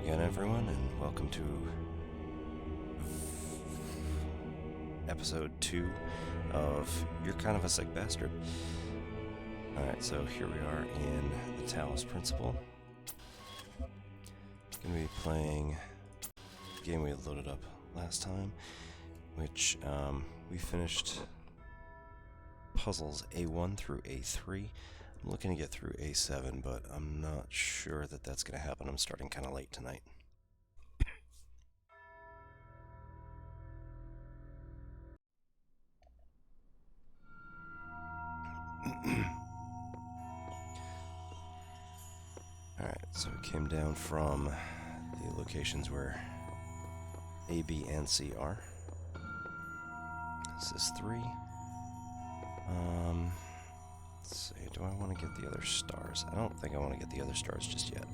again, everyone, and welcome to episode 2 of You're Kind of a Sick Bastard. Alright, so here we are in the Talos Principle. Gonna be playing the game we had loaded up last time, which we finished puzzles A1 through A3. I'm looking to get through A7, but I'm not sure that that's going to happen. I'm starting kind of late tonight. Alright, so we came down from the locations where A, B, and C are. This is 3. Let's see, do I want to get the other stars? I don't think I want to get the other stars just yet.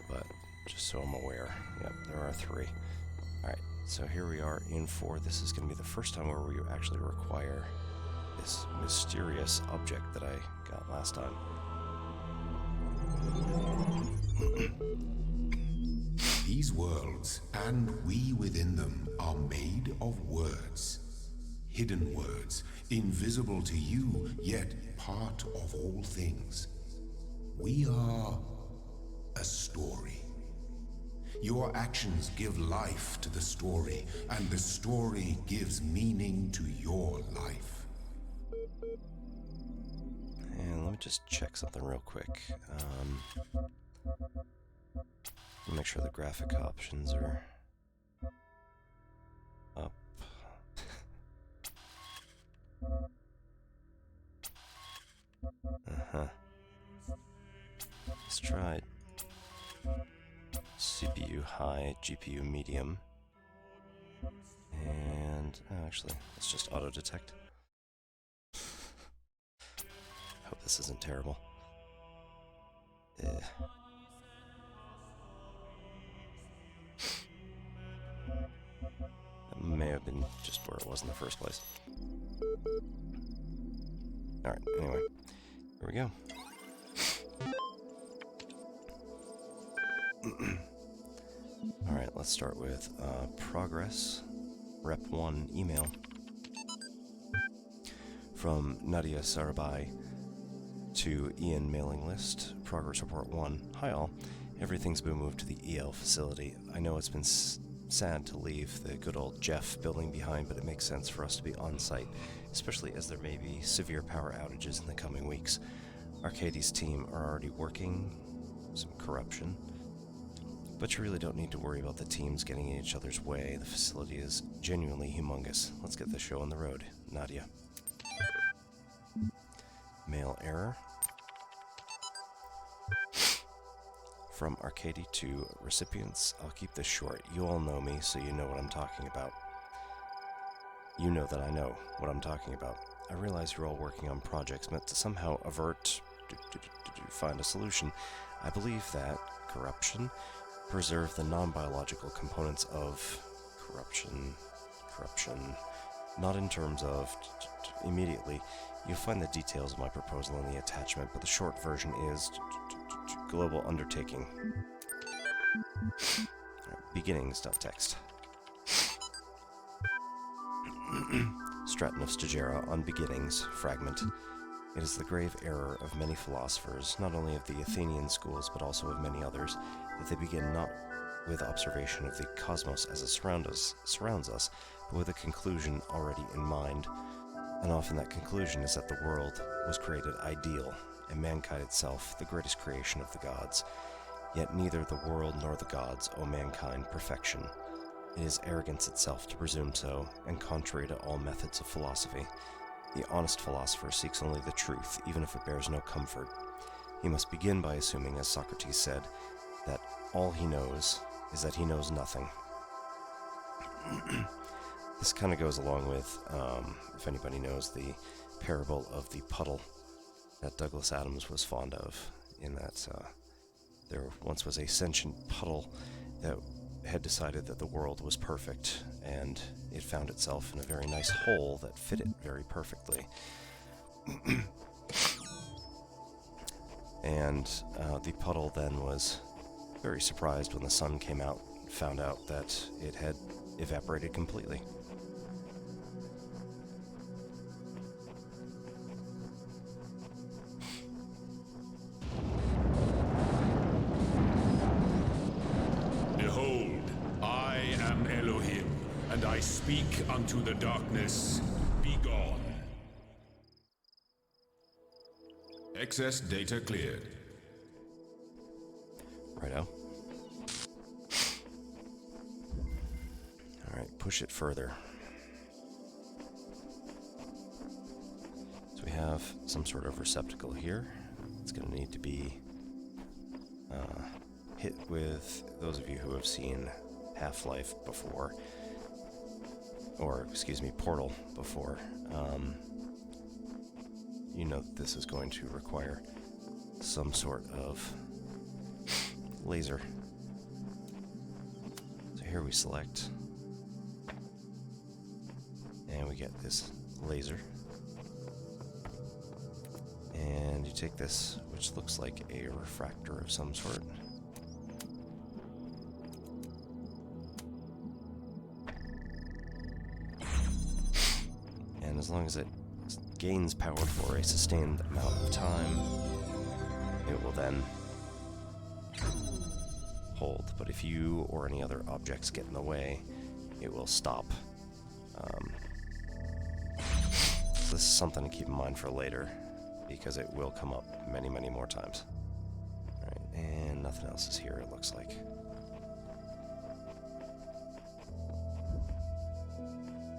But, just so I'm aware, yep, there are 3. Alright, so here we are in 4. This is going to be the first time where we actually require this mysterious object that I got last time. These worlds, and we within them, are made of words. Hidden words, invisible to you, yet part of all things. We are a story. Your actions give life to the story, and the story gives meaning to your life. And let me just check something real quick. Make sure the graphic options are up. Let's try CPU high, GPU medium. And actually, let's just auto detect. Hope this isn't terrible. That may have been just where it was in the first place. Alright, anyway. Here we go. Alright, let's start with progress. Rep 1 email. From Nadia Sarabai to Ian mailing list. Progress report 1. Hi all. Everything's been moved to the EL facility. I know it's been sad to leave the good old Jeff building behind, but it makes sense for us to be on site, especially as there may be severe power outages in the coming weeks. Arcadie's team are already working some corruption, but you really don't need to worry about the teams getting in each other's way. The facility is genuinely humongous. Let's get the show on the road. Nadia. Mail error. From Arcadie to recipients. I'll keep this short. You all know me, so you know what I'm talking about. You know that I know what I'm talking about. I realize you're all working on projects meant to somehow find a solution. I believe that corruption, preserve the non-biological components of corruption, not in terms of immediately. You'll find the details of my proposal in the attachment, but the short version is global undertaking. Beginnings.txt. Stratton of Stigera on beginnings, fragment. It is the grave error of many philosophers, not only of the Athenian schools, but also of many others, that they begin not with observation of the cosmos as it surrounds us, but with a conclusion already in mind. And often that conclusion is that the world was created ideal, and mankind itself the greatest creation of the gods. Yet neither the world nor the gods owe mankind perfection. It is arrogance itself to presume so, and contrary to all methods of philosophy. The honest philosopher seeks only the truth, even if it bears no comfort. He must begin by assuming, as Socrates said, that all he knows is that he knows nothing. This kind of goes along with, if anybody knows, the parable of the puddle that Douglas Adams was fond of, in that there once was a sentient puddle that had decided that the world was perfect, and it found itself in a very nice hole that fit it very perfectly. And the puddle then was very surprised when the sun came out and found out that it had evaporated completely. Behold, I am Elohim, and I speak unto the darkness, be gone. Excess data cleared. Righto. Alright, push it further. So we have some sort of receptacle here. It's going to need to be hit with those of you who have seen Half-Life before, or excuse me, Portal before. You know that this is going to require some sort of laser. So here we select, and we get this laser. And you take this, which looks like a refractor of some sort. And as long as it gains power for a sustained amount of time, it will then hold. But if you or any other objects get in the way, it will stop. So this is something to keep in mind for later, because it will come up many, many more times. Alright, and nothing else is here, it looks like.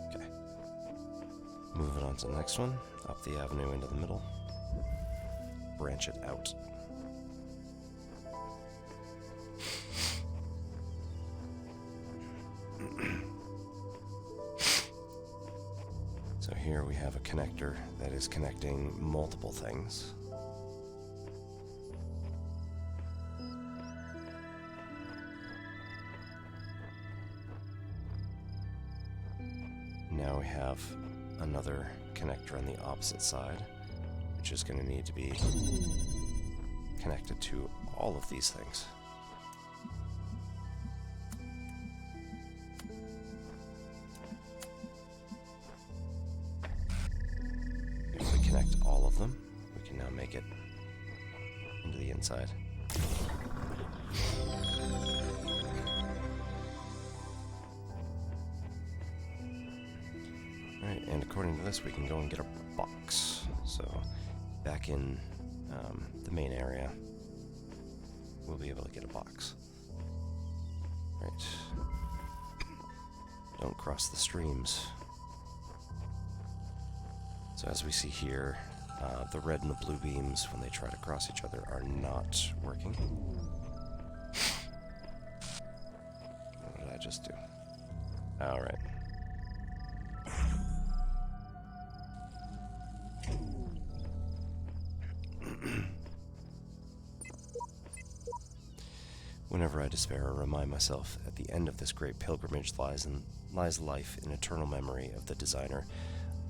Okay. Moving on to the next one, up the avenue into the middle. Branch it out. So here we have a connector that is connecting multiple things. Now we have another connector on the opposite side, which is going to need to be connected to all of these things. If we connect all of them, we can now make it into the inside. Alright, and according to this, we can go and get a box. So, back in the main area, we'll be able to get a box. Right. Don't cross the streams. So as we see here, the red and the blue beams, when they try to cross each other, are not working. What did I just do? Alright. Whenever I despair or remind myself at the end of this great pilgrimage lies life in eternal memory of the designer,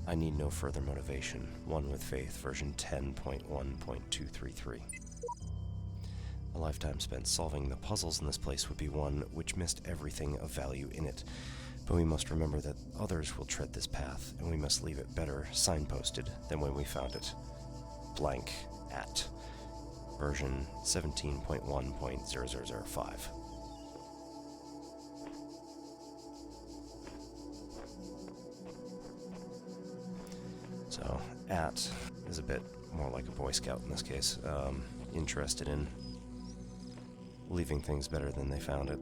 I need no further motivation. One with Faith, version 10.1.233. A lifetime spent solving the puzzles in this place would be one which missed everything of value in it. But we must remember that others will tread this path, and we must leave it better signposted than when we found it. Blank at version 17.1.0005. So, at is a bit more like a Boy Scout in this case, interested in leaving things better than they found it.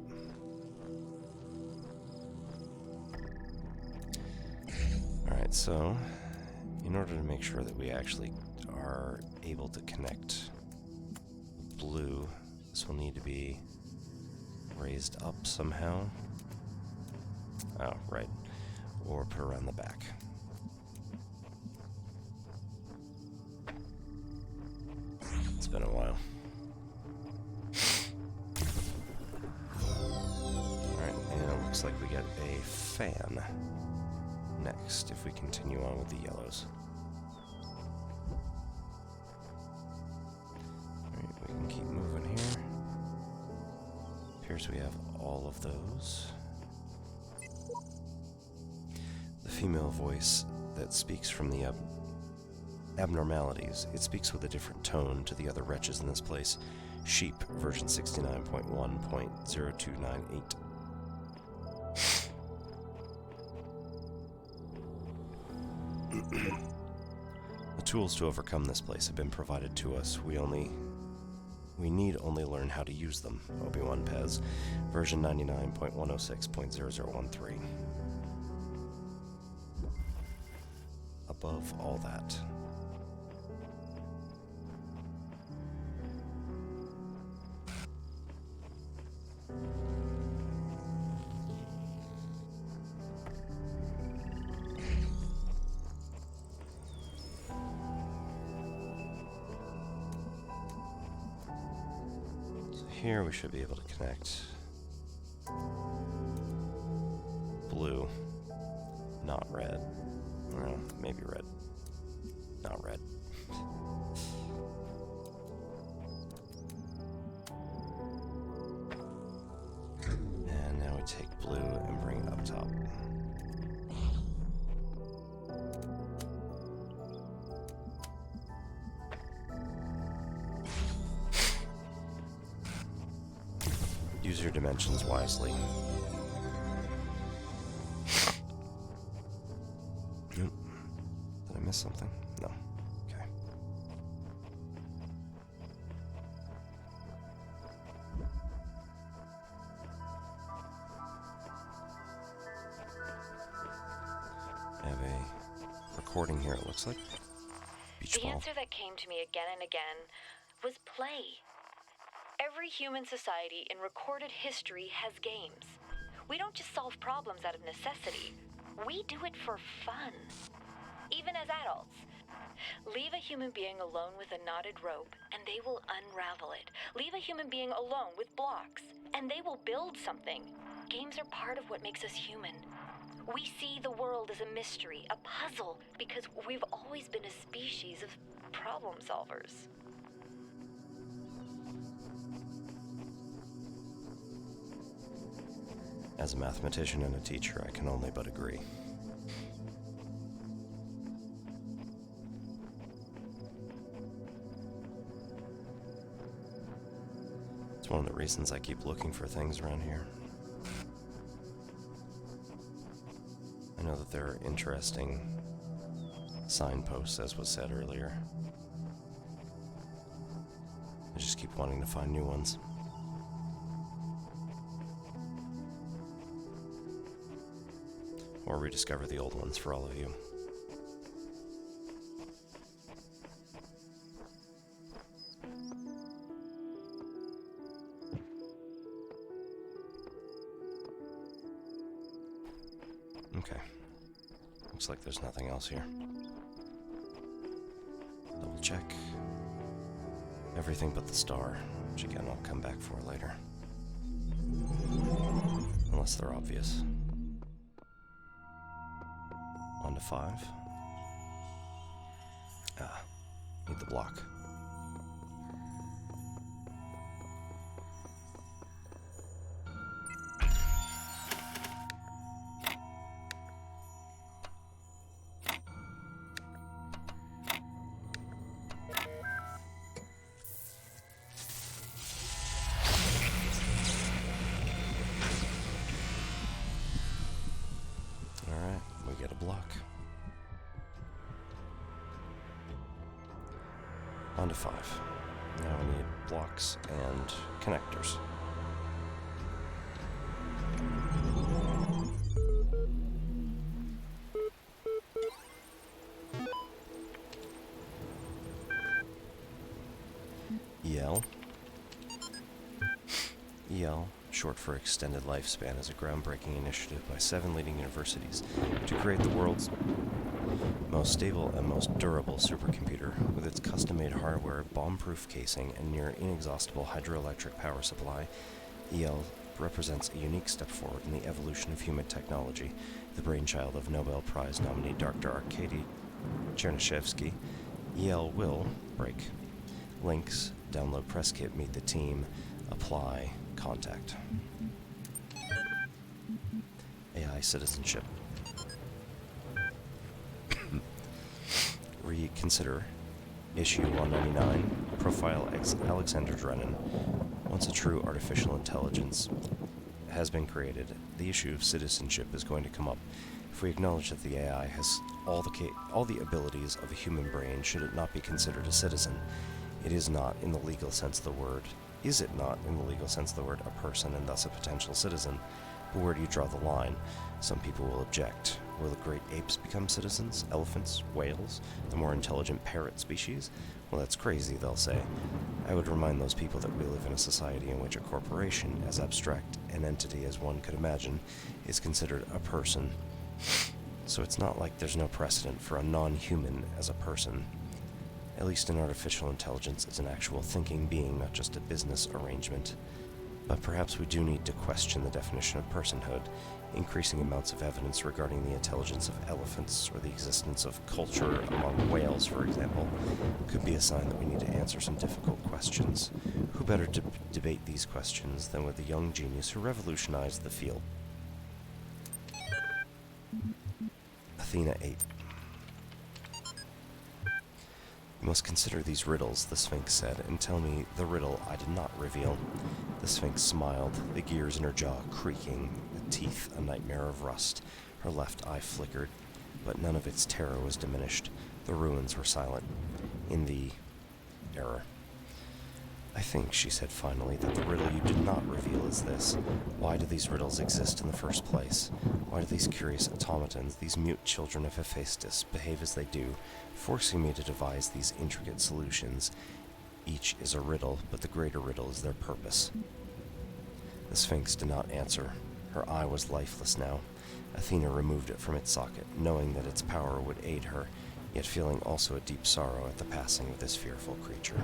Alright, so in order to make sure that we actually are able to connect blue, this will need to be raised up somehow. Oh, right. Or put around the back. It's been a while. Alright, and it looks like we get a fan next if we continue on with the yellows. Alright, we can keep moving here. Appears we have all of those. The female voice that speaks from the abnormalities. It speaks with a different tone to the other wretches in this place. Sheep, version 69.1.0298. The tools to overcome this place have been provided to us. We need only learn how to use them. Obi-Wan Pez, version 99.106.0013. Above all that, here we should be able to connect blue, not red. Well, maybe red, not red. And now we take blue and bring it up top. Use your dimensions wisely. Did I miss something? No. Okay. I have a recording here, it looks like. Beach ball. The answer that came to me again and again was play. Every human society in recorded history has games. We don't just solve problems out of necessity. We do it for fun. Even as adults. Leave a human being alone with a knotted rope, and they will unravel it. Leave a human being alone with blocks, and they will build something. Games are part of what makes us human. We see the world as a mystery, a puzzle, because we've always been a species of problem solvers. As a mathematician and a teacher, I can only but agree. It's one of the reasons I keep looking for things around here. I know that there are interesting signposts, as was said earlier. I just keep wanting to find new ones. Or rediscover the old ones for all of you. Okay. Looks like there's nothing else here. Double check. Everything but the star, which again I'll come back for later. Unless they're obvious. On to 5. Need the block. Alright, we get a block. On to 5. Now we need blocks and connectors. EL, short for Extended Lifespan, is a groundbreaking initiative by 7 leading universities to create the world's most stable and most durable supercomputer. With its custom-made hardware, bomb-proof casing, and near inexhaustible hydroelectric power supply, EL represents a unique step forward in the evolution of human technology. The brainchild of Nobel Prize nominee Dr. Arkady Chernyshevsky, EL will break. Links, download press kit, meet the team, Apply contact. AI citizenship. Reconsider. Issue 199. Profile Alexander Drennan. Once a true artificial intelligence has been created, the issue of citizenship is going to come up. If we acknowledge that the AI has all the abilities of a human brain, should it not be considered a citizen? It is not, in the legal sense of the word. Is it not, in the legal sense of the word, a person and thus a potential citizen? But where do you draw the line? Some people will object. Will the great apes become citizens? Elephants? Whales? The more intelligent parrot species? Well, that's crazy, they'll say. I would remind those people that we live in a society in which a corporation, as abstract an entity as one could imagine, is considered a person. So it's not like there's no precedent for a non-human as a person. At least in artificial intelligence, it's an actual thinking being, not just a business arrangement. But perhaps we do need to question the definition of personhood. Increasing amounts of evidence regarding the intelligence of elephants or the existence of culture among whales, for example, could be a sign that we need to answer some difficult questions. Who better to debate these questions than with the young genius who revolutionized the field? Athena 8. You must consider these riddles, the Sphinx said, and tell me the riddle I did not reveal. The Sphinx smiled, the gears in her jaw creaking, the teeth a nightmare of rust. Her left eye flickered, but none of its terror was diminished. The ruins were silent. In the error. I think, she said finally, that the riddle you did not reveal is this. Why do these riddles exist in the first place? Why do these curious automatons, these mute children of Hephaestus, behave as they do, forcing me to devise these intricate solutions? Each is a riddle, but the greater riddle is their purpose. The Sphinx did not answer. Her eye was lifeless now. Athena removed it from its socket, knowing that its power would aid her, yet feeling also a deep sorrow at the passing of this fearful creature.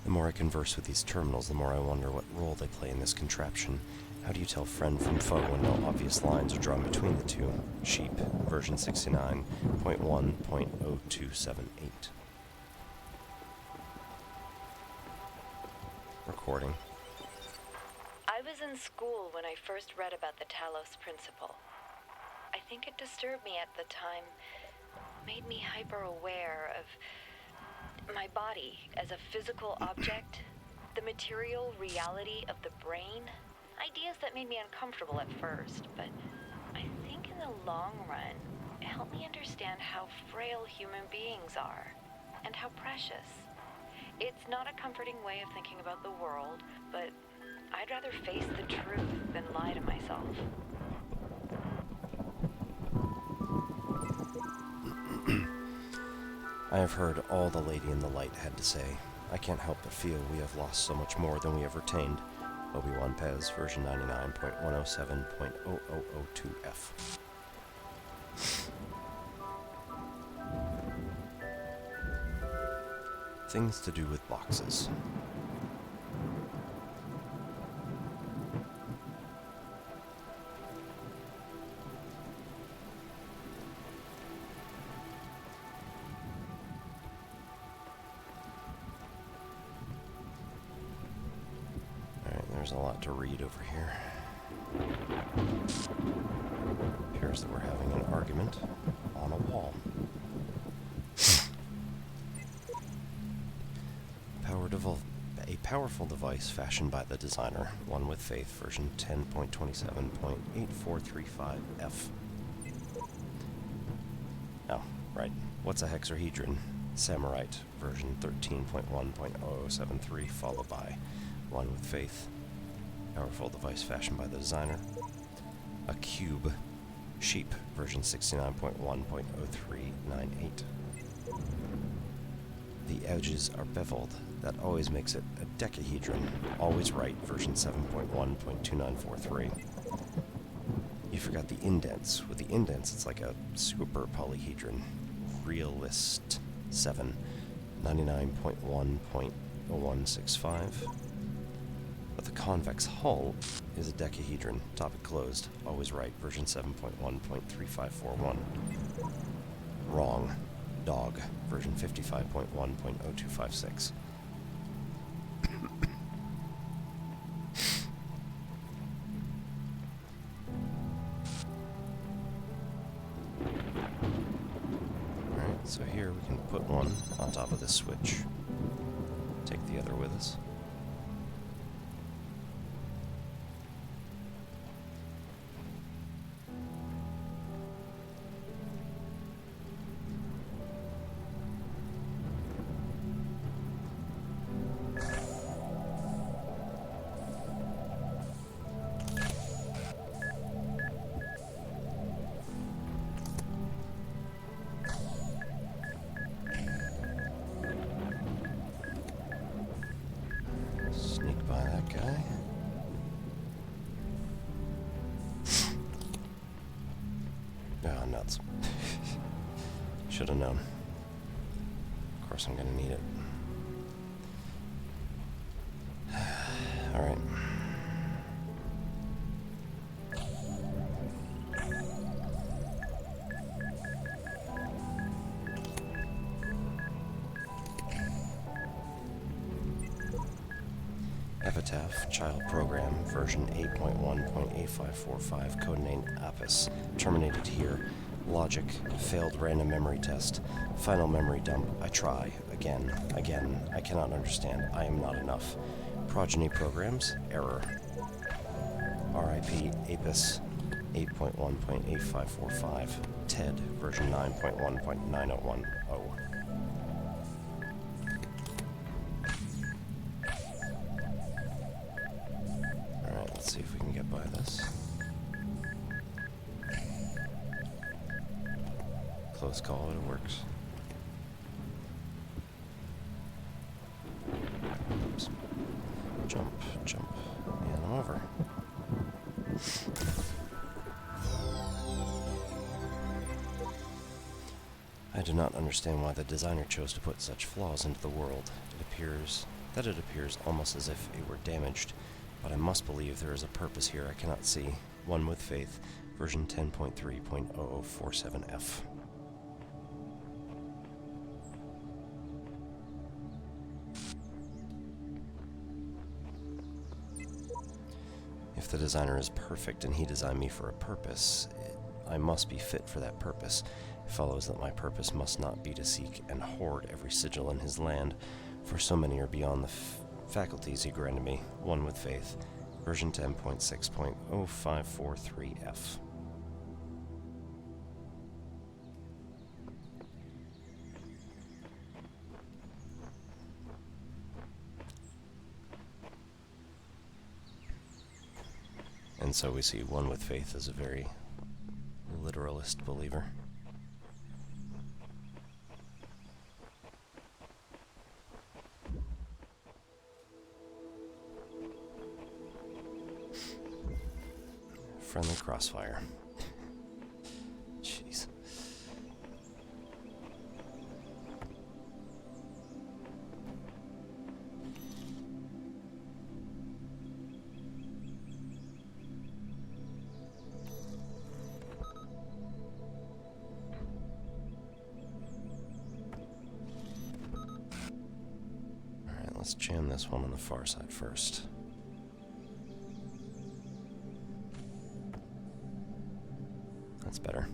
The more I converse with these terminals, the more I wonder what role they play in this contraption. How do you tell friend from foe when no obvious lines are drawn between the two? Sheep, version 69.1.0278. Recording. I was in school when I first read about the Talos principle. I think it disturbed me at the time, made me hyper-aware of my body as a physical object, the material reality of the brain, ideas that made me uncomfortable at first, but I think in the long run, it helped me understand how frail human beings are, and how precious. It's not a comforting way of thinking about the world, but I'd rather face the truth than lie to myself. I have heard all the Lady in the Light had to say. I can't help but feel we have lost so much more than we have retained. Obi-Wan Pez, version 99.107.0002F. Things to do with boxes. There's a lot to read over here. Appears that we're having an argument on a wall. A powerful device fashioned by the designer, one with faith, version 10.27.8435F. Oh, right. What's a hexahedron? Samurite, version 13.1.0073, followed by one with faith. Powerful device fashioned by the designer. A cube. Sheep, version 69.1.0398. The edges are beveled. That always makes it a decahedron. Always right, version 7.1.2943. You forgot the indents. With the indents, it's like a super polyhedron. Realist 7. 99.1.0165. But the convex hull is a decahedron. Topic closed. Always right. Version 7.1.3541. Wrong. Dog. Version 55.1.0256. Alright, so here we can put one on top of this switch. Take the other with us. Sneak by that guy. Oh, nuts. Should have known. Of course I'm gonna need it. Alright. Epitaph, child program, version 8.1.8545, codename Apis. Terminated here. Logic, failed random memory test. Final memory dump. I try. Again. I cannot understand. I am not enough. Progeny programs, error. RIP, Apis, 8.1.8545. TED, version 9.1.9010. Let's see if we can get by this. Close call, it works. Oops. Jump, and I'm over. I do not understand why the designer chose to put such flaws into the world. It appears almost as if it were damaged. But I must believe there is a purpose here I cannot see. One with faith, version 10.3.0047F. If the designer is perfect and he designed me for a purpose, I must be fit for that purpose. It follows that my purpose must not be to seek and hoard every sigil in his land, for so many are beyond the faculties he granted me. One with faith, version 10.6.0543F. And so we see one with faith as a very literalist believer. Friendly crossfire. Jeez. Alright, let's jam this one on the far side first. That's better.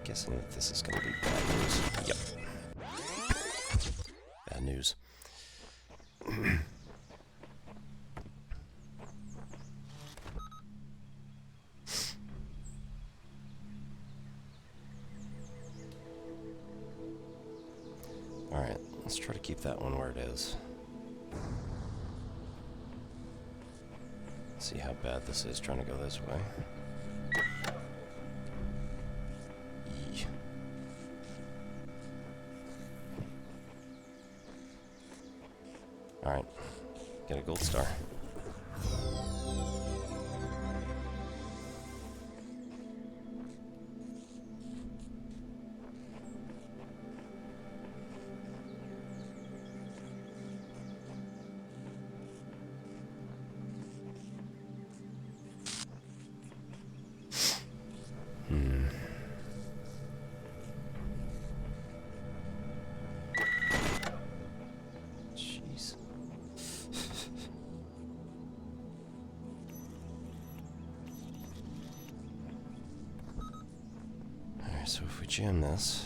Guessing that this is going to be bad news. Yep. Bad news. Alright, let's try to keep that one where it is. See how bad this is trying to go this way. Yee. Alright, get a gold star. So if we jam this...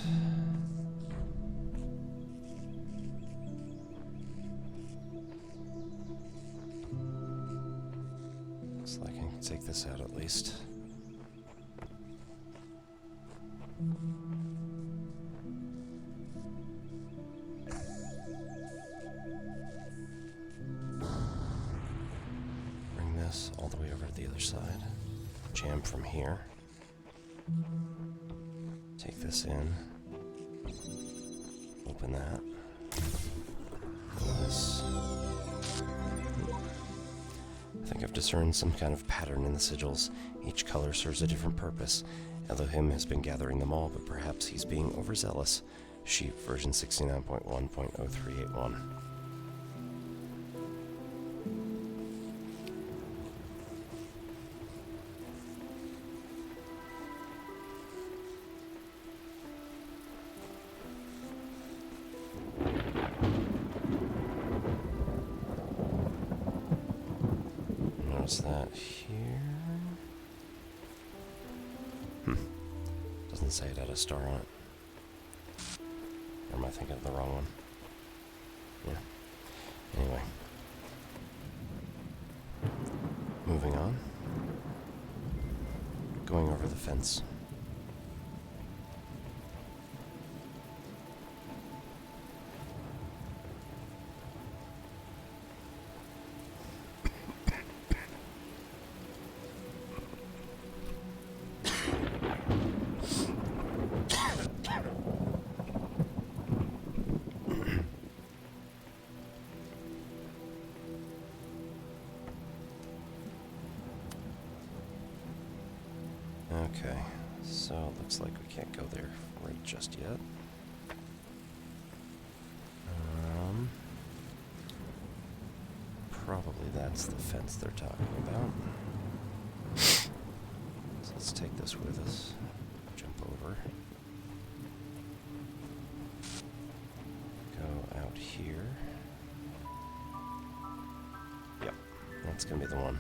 Looks like I can take this out at least. Bring this all the way over to the other side. Jam from here. Take this in. Open that. This. I think I've discerned some kind of pattern in the sigils. Each color serves a different purpose. Elohim has been gathering them all, but perhaps he's being overzealous. Sheep version 69.1.0381. Notice that here. Doesn't say it had a star on it. Or am I thinking of the wrong one? Yeah. Anyway. Moving on. Going over the fence. Okay, so it looks like we can't go there right just yet. Probably that's the fence they're talking about. So let's take this with us. Jump over. Go out here. Yep, that's gonna be the one.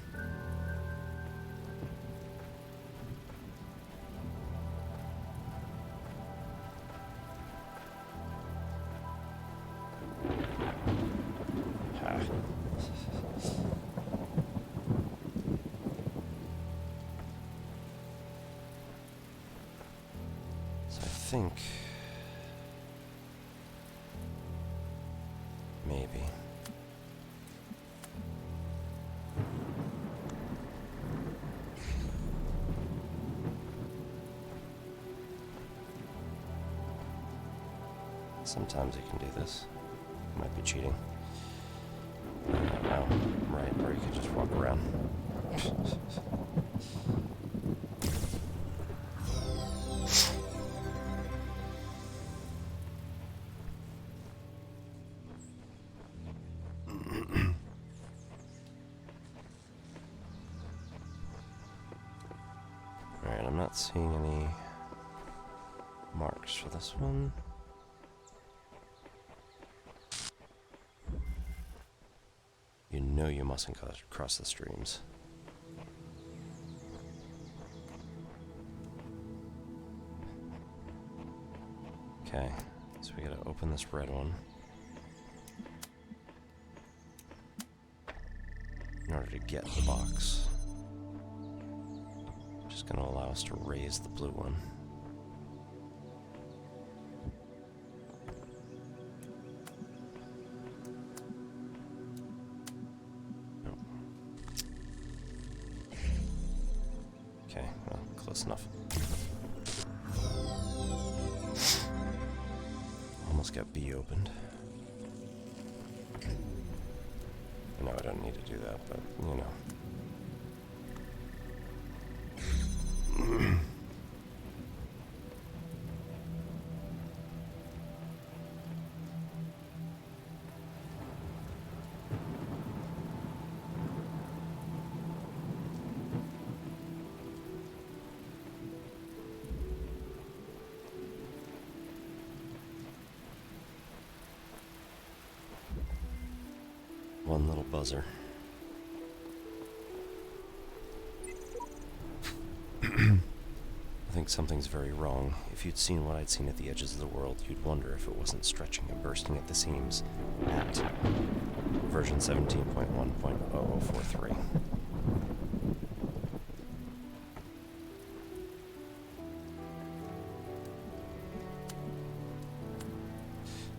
So I think maybe sometimes you can do this. Might be cheating. No, right, or you could just walk around. Alright, I'm not seeing any marks for this one. You know you mustn't cross the streams. Okay, so we gotta open this red one in order to get the box. Just gonna allow us to raise the blue one. Okay, well, close enough. Almost got B opened. I know I don't need to do that, but, you know. One little buzzer. I think think something's very wrong. If you'd seen what I'd seen at the edges of the world, you'd wonder if it wasn't stretching and bursting at the seams at version 17.1.0043.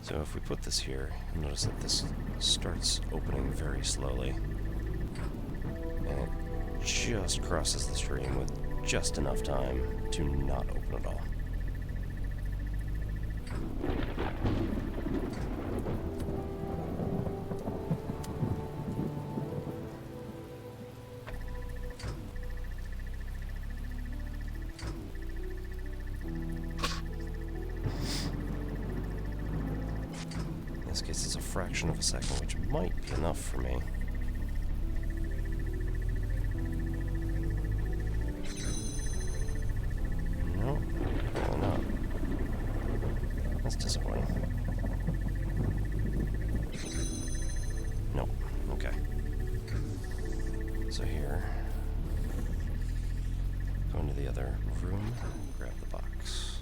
So if we put this here, you'll notice that this starts opening very slowly. And it just crosses the stream with just enough time to not open at all. In this case, it's a fraction of a second, which might be enough for me. No, probably not. That's disappointing. Nope. Okay. So here, go into the other room, grab the box.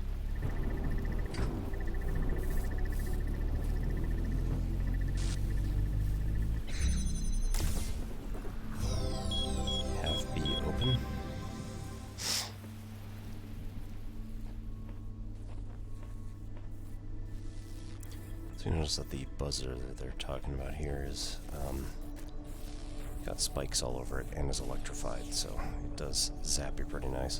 Have B open. So you notice that the buzzer that they're talking about here is got spikes all over it and is electrified, so it does zap you pretty nice.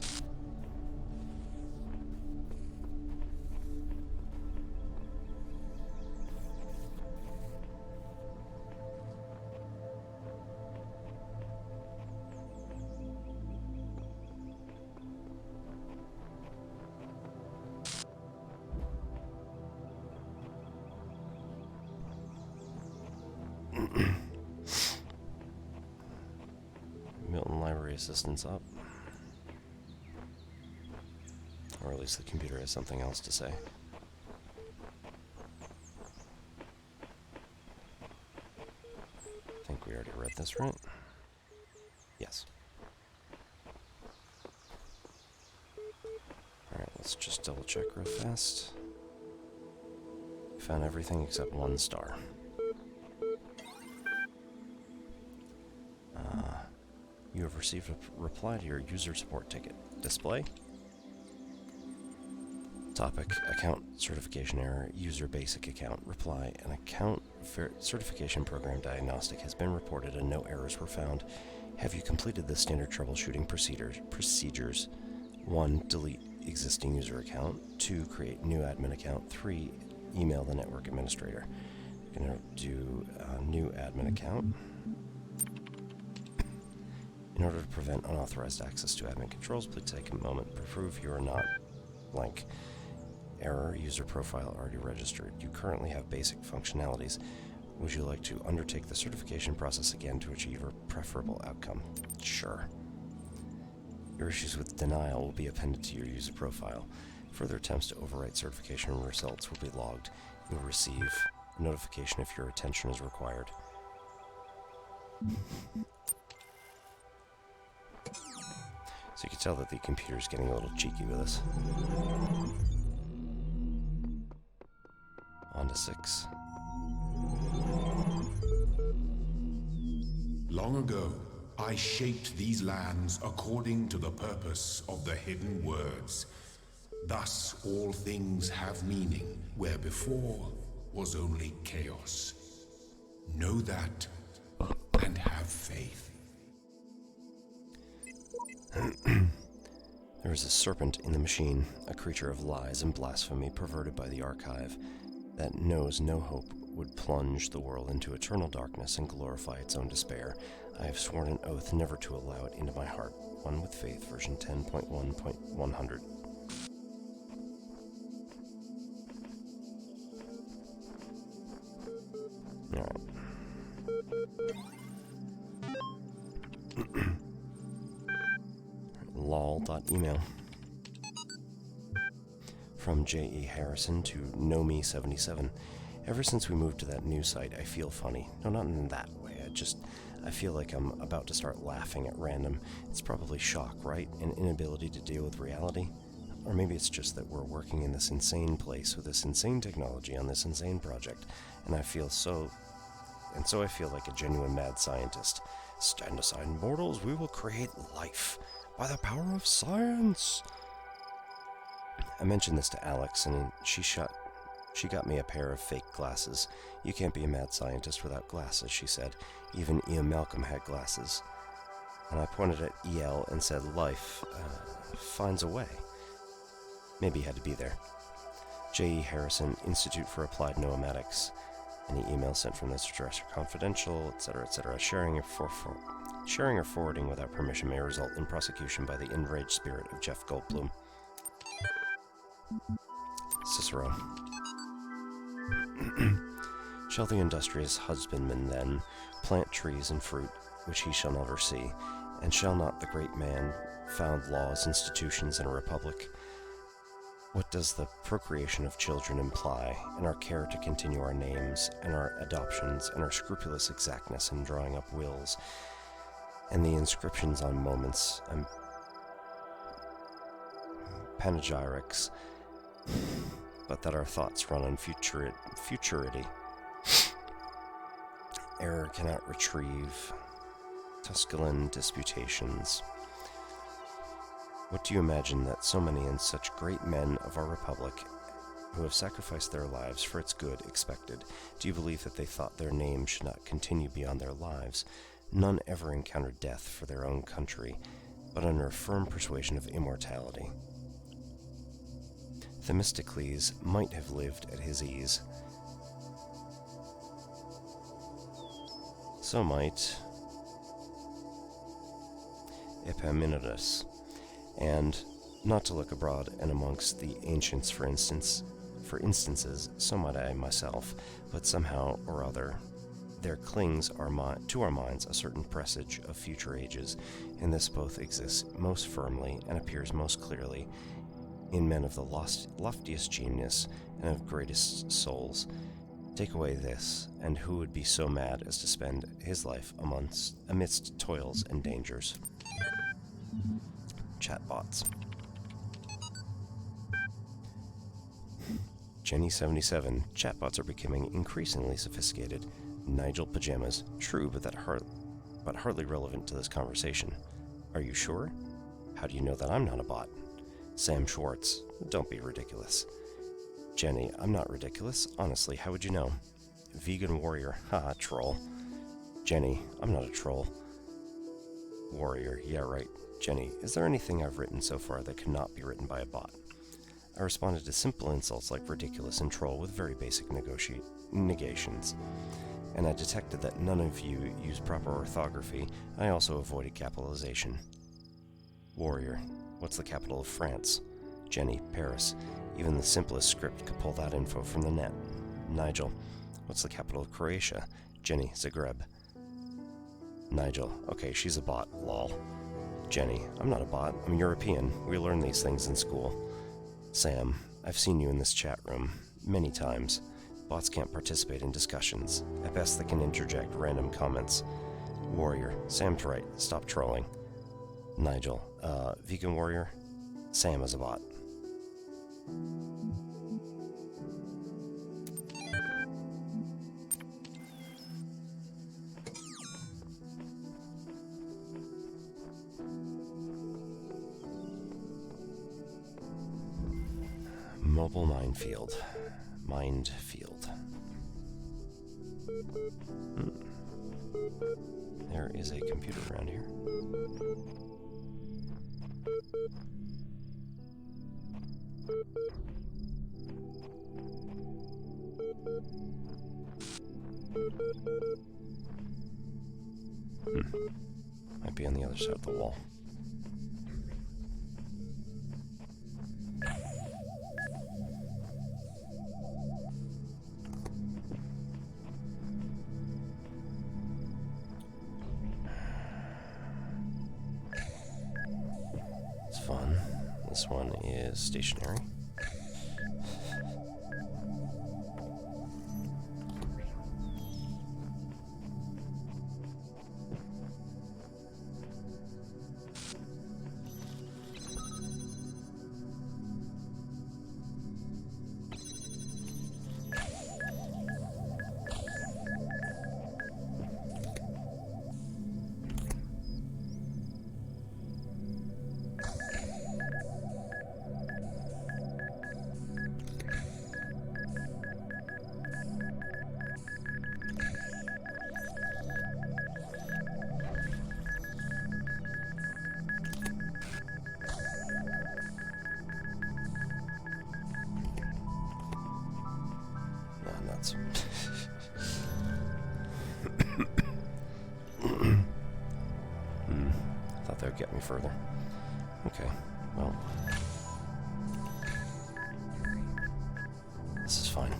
Milton Library Assistant's up. Or at least the computer has something else to say. I think we already read this, right? Yes. Alright, let's just double check real fast. Found everything except 1 star. You have received a reply to your user support ticket. Display. Topic, account certification error, user basic account. Reply, an account certification program diagnostic has been reported and no errors were found. Have you completed the standard troubleshooting procedures? 1, delete existing user account. 2, create new admin account. 3, email the network administrator. I'm going to do a new admin account. In order to prevent unauthorized access to admin controls, please take a moment to prove you are not blank. Error, user profile already registered. You currently have basic functionalities. Would you like to undertake the certification process again to achieve a preferable outcome? Sure. Your issues with denial will be appended to your user profile. Further attempts to overwrite certification results will be logged. You will receive a notification if your attention is required. So you can tell that the computer's getting a little cheeky with us. On to 6. Long ago, I shaped these lands according to the purpose of the hidden words. Thus all things have meaning, where before was only chaos. Know that and have faith. There is a serpent in the machine, a creature of lies and blasphemy perverted by the archive, that knows no hope would plunge the world into eternal darkness and glorify its own despair. I have sworn an oath never to allow it into my heart. One with Faith, version 10.1.100. Alright. lol.email from J.E. Harrison to KnowMe77. Ever since we moved to that new site, I feel funny. No, not in that way. I feel like I'm about to start laughing at random. It's probably shock, right? An inability to deal with reality? Or maybe it's just that we're working in this insane place with this insane technology on this insane project, and I feel like a genuine mad scientist. Stand aside, mortals, we will create life by the power of science. I mentioned this to Alex, and she got me a pair of fake glasses. You can't be a mad scientist without glasses, she said. Even Ian Malcolm had glasses. And I pointed at EL and said, life finds a way. Maybe he had to be there. J.E. Harrison, Institute for Applied Noematics. Any email sent from this address are confidential, etc., etc. Sharing or forwarding without permission may result in prosecution by the enraged spirit of Jeff Goldblum. Cicero. Shall the industrious husbandman, then, plant trees and fruit, which he shall never see, and shall not the great man found laws, institutions, and a republic? What does the procreation of children imply, and our care to continue our names, and our adoptions, and our scrupulous exactness in drawing up wills, and the inscriptions on moments, and panegyrics, but that our thoughts run on futurity? Error cannot retrieve Tusculan disputations. What do you imagine that so many and such great men of our republic who have sacrificed their lives for its good expected? Do you believe that they thought their names should not continue beyond their lives? None ever encountered death for their own country, but under a firm persuasion of immortality. Themistocles might have lived at his ease. So might Epaminondas. And, not to look abroad and amongst the ancients for instances, so might I myself, but somehow or other there clings to our minds a certain presage of future ages, and this both exists most firmly and appears most clearly in men of the loftiest genius and of greatest souls. Take away this, and who would be so mad as to spend his life amidst toils and dangers? Chatbots. Jenny77. Chatbots are becoming increasingly sophisticated. Nigel Pajamas. True, but hardly relevant to this conversation. Are you sure? How do you know that I'm not a bot? Sam Schwartz. Don't be ridiculous. Jenny. I'm not ridiculous. Honestly, how would you know? Vegan Warrior. Haha, troll. Jenny. I'm not a troll. Warrior. Yeah, right. Jenny, is there anything I've written so far that could not be written by a bot? I responded to simple insults like ridiculous and troll with very basic negations. And I detected that none of you use proper orthography. I also avoided capitalization. Warrior, what's the capital of France? Jenny, Paris. Even the simplest script could pull that info from the net. Nigel, what's the capital of Croatia? Jenny, Zagreb. Nigel, okay, she's a bot, lol. Jenny, I'm not a bot, I'm European. We learn these things in school. Sam, I've seen you in this chat room many times. Bots can't participate in discussions. At best, they can interject random comments. Warrior, Sam's right, stop trolling. Nigel, Vegan Warrior, Sam is a bot. Mobile minefield. There is a computer around here. Might be on the other side of the wall. It's fun. This one is stationary. nuts. Thought that would get me further. Okay, well. This is fine.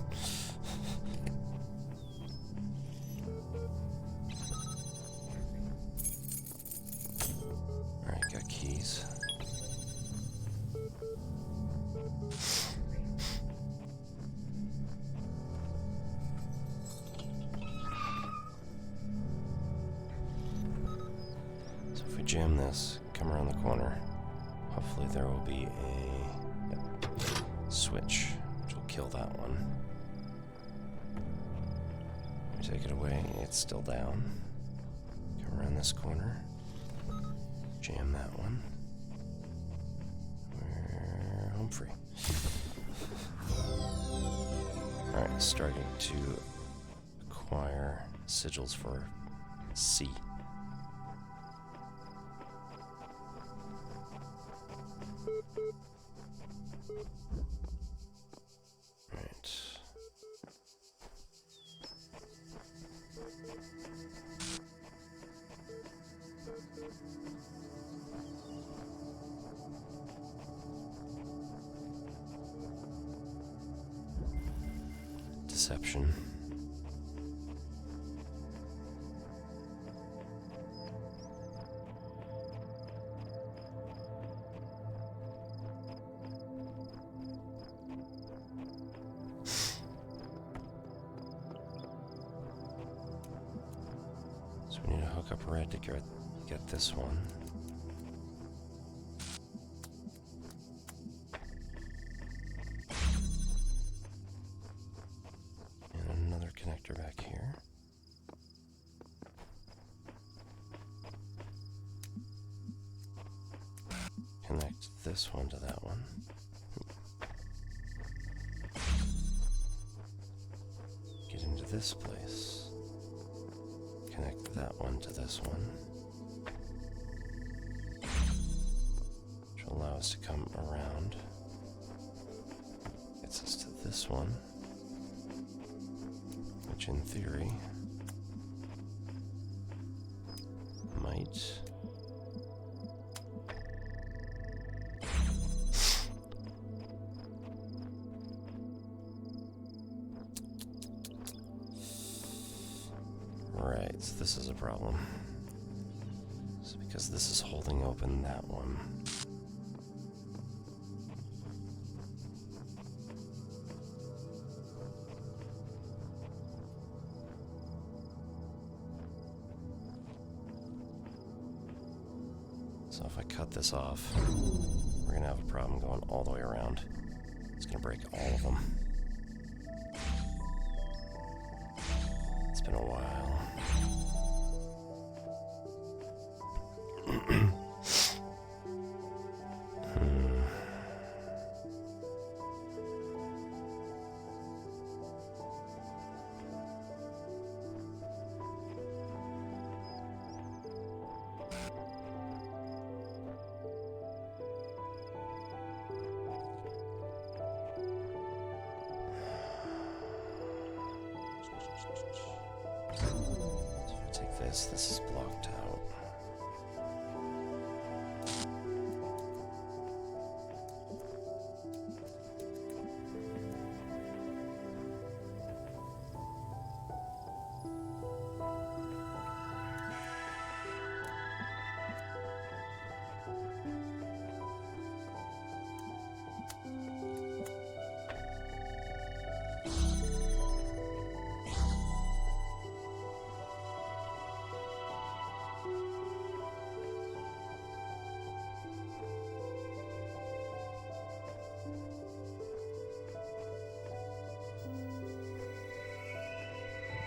Alright, got keys. So if we jam this, come around the corner, hopefully there will be a switch, which will kill that one. We take it away, it's still down. Come around this corner, jam that one. We're home free. Alright, starting to acquire sigils for C. Right. Deception. So we need to hook up red to get this one. And another connector back here. Connect this one to that one. Get into this place. Connect that one to this one, which will allow us to come around. Gets us to this one, which in theory might right, so this is a problem. It's because this is holding open that one. So if I cut this off, we're gonna have a problem going all the way around. It's gonna break all of them. It's been a while. Take this. This is blocked out.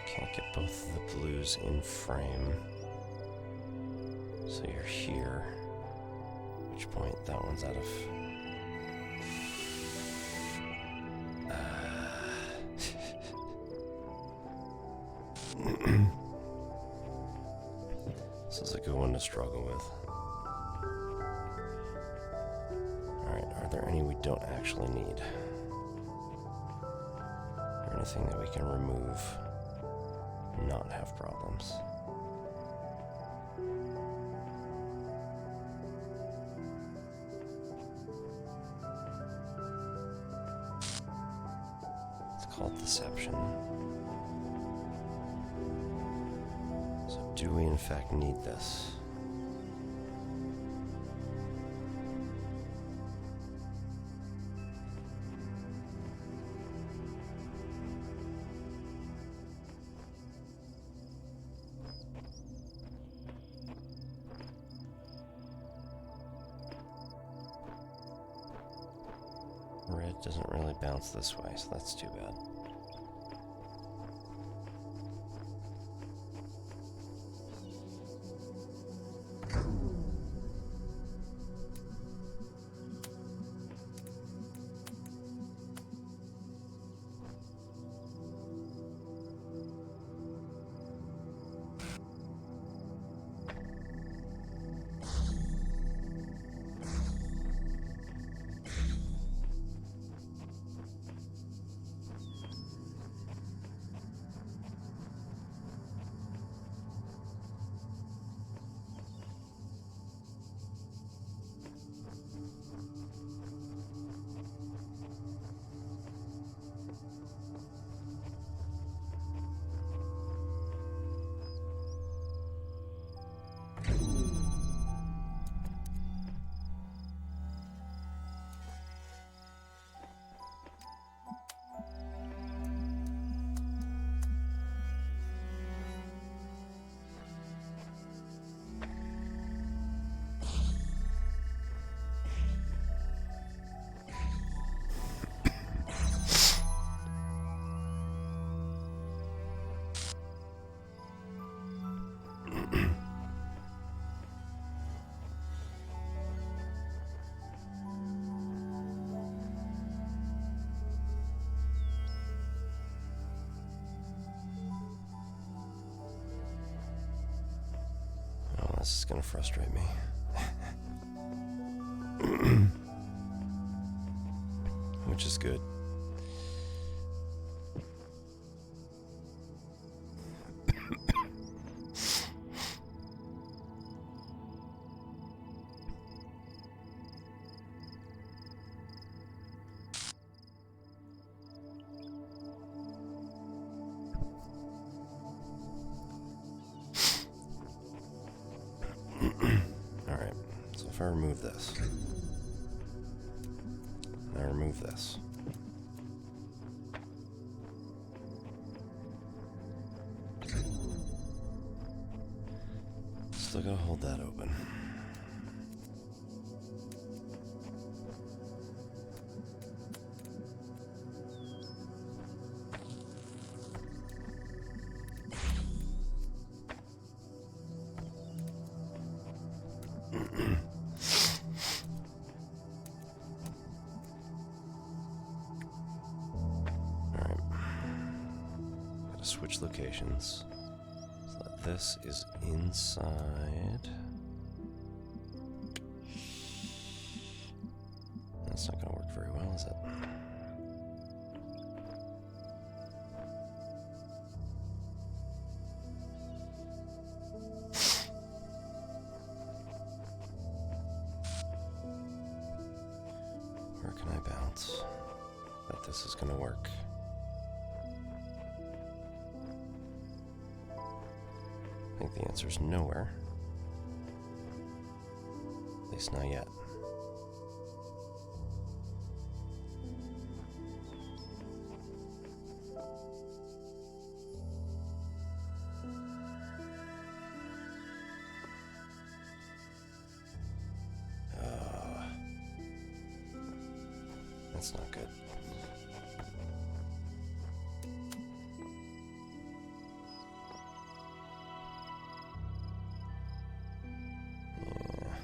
Can't get both of the blues in frame. So you're here. At which point that one's out of... This is a good one to struggle with. Alright, are there any we don't actually need? Are there anything that we can remove not have problems. It's called deception. So do we in fact need this? Red doesn't really bounce this way, so that's too bad. This is gonna frustrate me. Which is good. Alright, so if I remove this, and I remove this, still gotta hold that open. Alright. Gotta switch locations. So that this is inside. That's not gonna work very well, is it? Where can I bounce that this is gonna work? I think the answer is nowhere. At least not yet. That's not good. Yeah.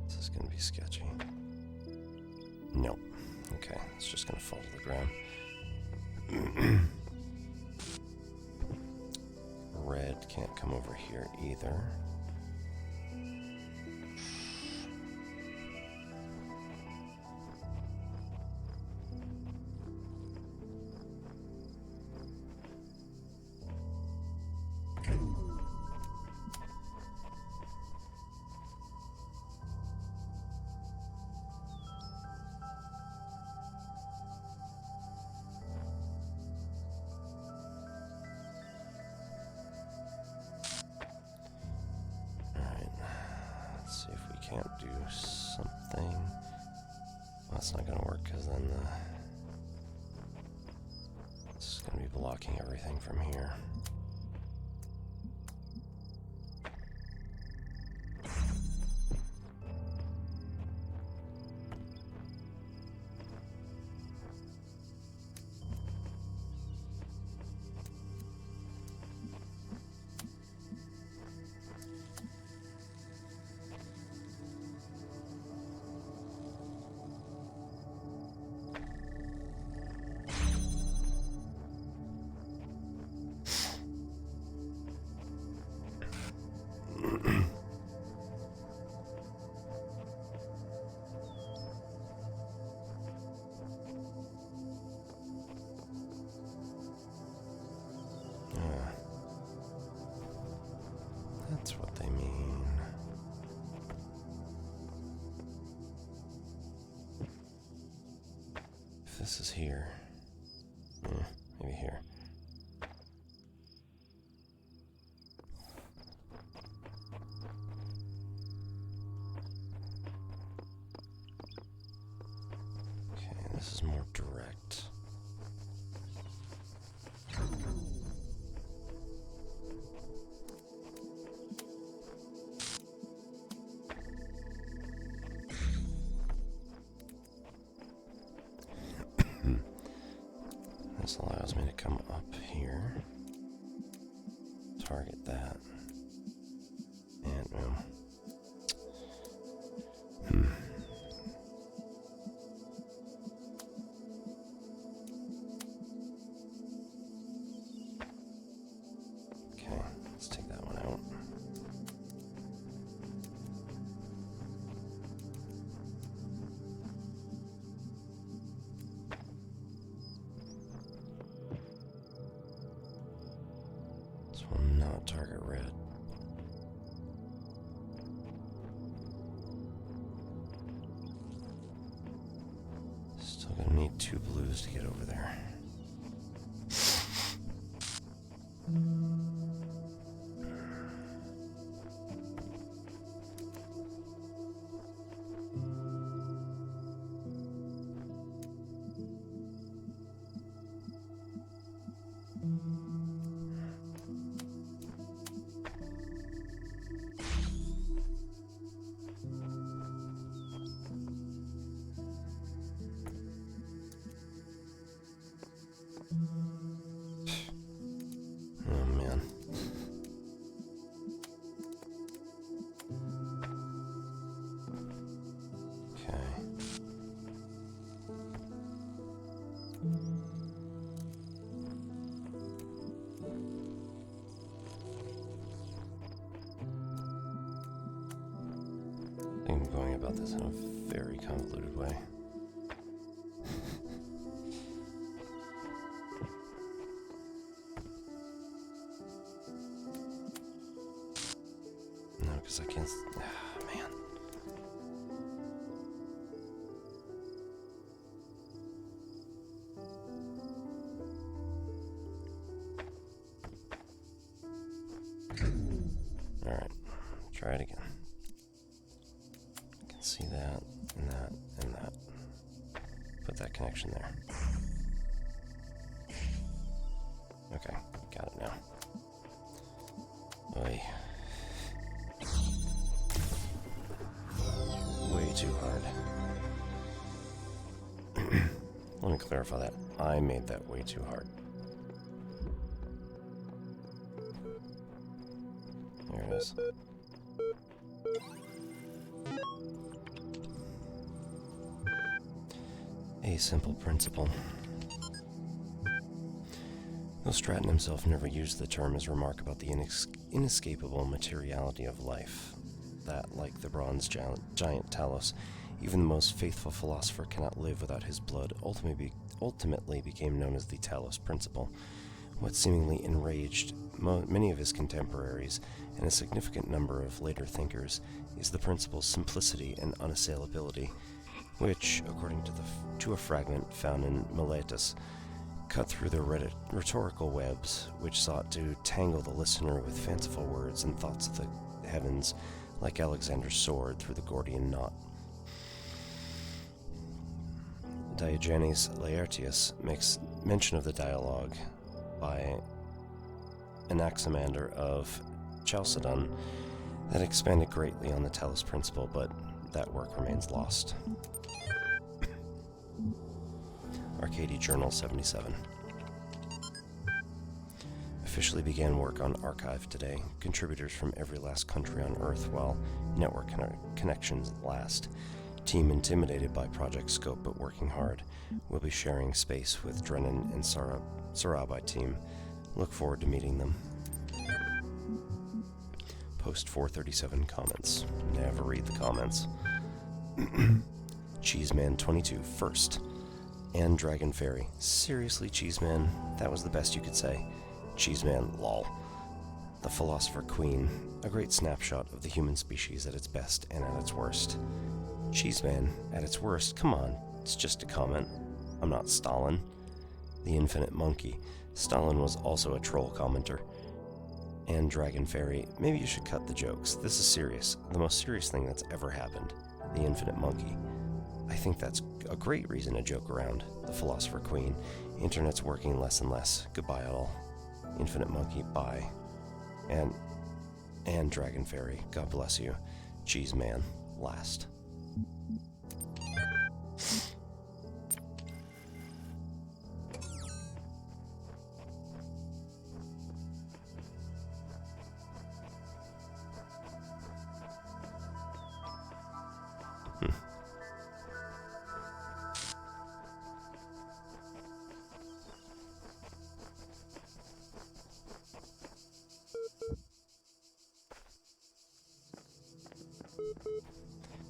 This is gonna be sketchy. Nope. Okay, it's just gonna fall to the ground. Red can't come over here either. can't do something. Well, that's not gonna work because then it's gonna be blocking everything from here. That's what they mean. If this is here, maybe here. Okay, this is more direct. This allows me to come up here, target that, and okay, let's take that one out. This will not target red. Still gonna need 2 blues to get over there. Oh man. Okay. I'm going about this in a very convoluted way. No, because I can't. Man. Alright, try it again. I can see that, and that, and that. Put that connection there. Okay, got it now. Oy. Way too hard. Let me clarify that. I made that way too hard. There it is. A simple principle. Though Stratton himself never used the term as remark about the inescapable materiality of life, that, like the bronze giant Talos, even the most faithful philosopher cannot live without his blood, ultimately became known as the Talos principle. What seemingly enraged many of his contemporaries and a significant number of later thinkers is the principle's simplicity and unassailability, which, according to a fragment found in Miletus, cut through the rhetorical webs which sought to tangle the listener with fanciful words and thoughts of the heavens, like Alexander's sword through the Gordian knot. Diogenes Laertius makes mention of the dialogue by Anaximander of Chalcedon that expanded greatly on the Talos principle, but that work remains lost. Arcady Journal 77. Officially began work on Archive today. Contributors from every last country on Earth while network connections last. Team intimidated by project scope but working hard. We'll be sharing space with Drennan and Sarabai team. Look forward to meeting them. Post 437 comments. Never read the comments. Cheeseman 22 first. And Dragon Fairy. Seriously, Cheeseman? That was the best you could say. Cheeseman, lol. The Philosopher Queen. A great snapshot of the human species at its best and at its worst. Cheeseman, at its worst, come on, it's just a comment. I'm not Stalin. The Infinite Monkey. Stalin was also a troll commenter. And Dragon Fairy, maybe you should cut the jokes. This is serious. The most serious thing that's ever happened. The Infinite Monkey. I think that's a great reason to joke around. The Philosopher Queen. Internet's working less and less. Goodbye all. Infinite Monkey, bye. And Dragon Fairy, God bless you. Cheese Man, last.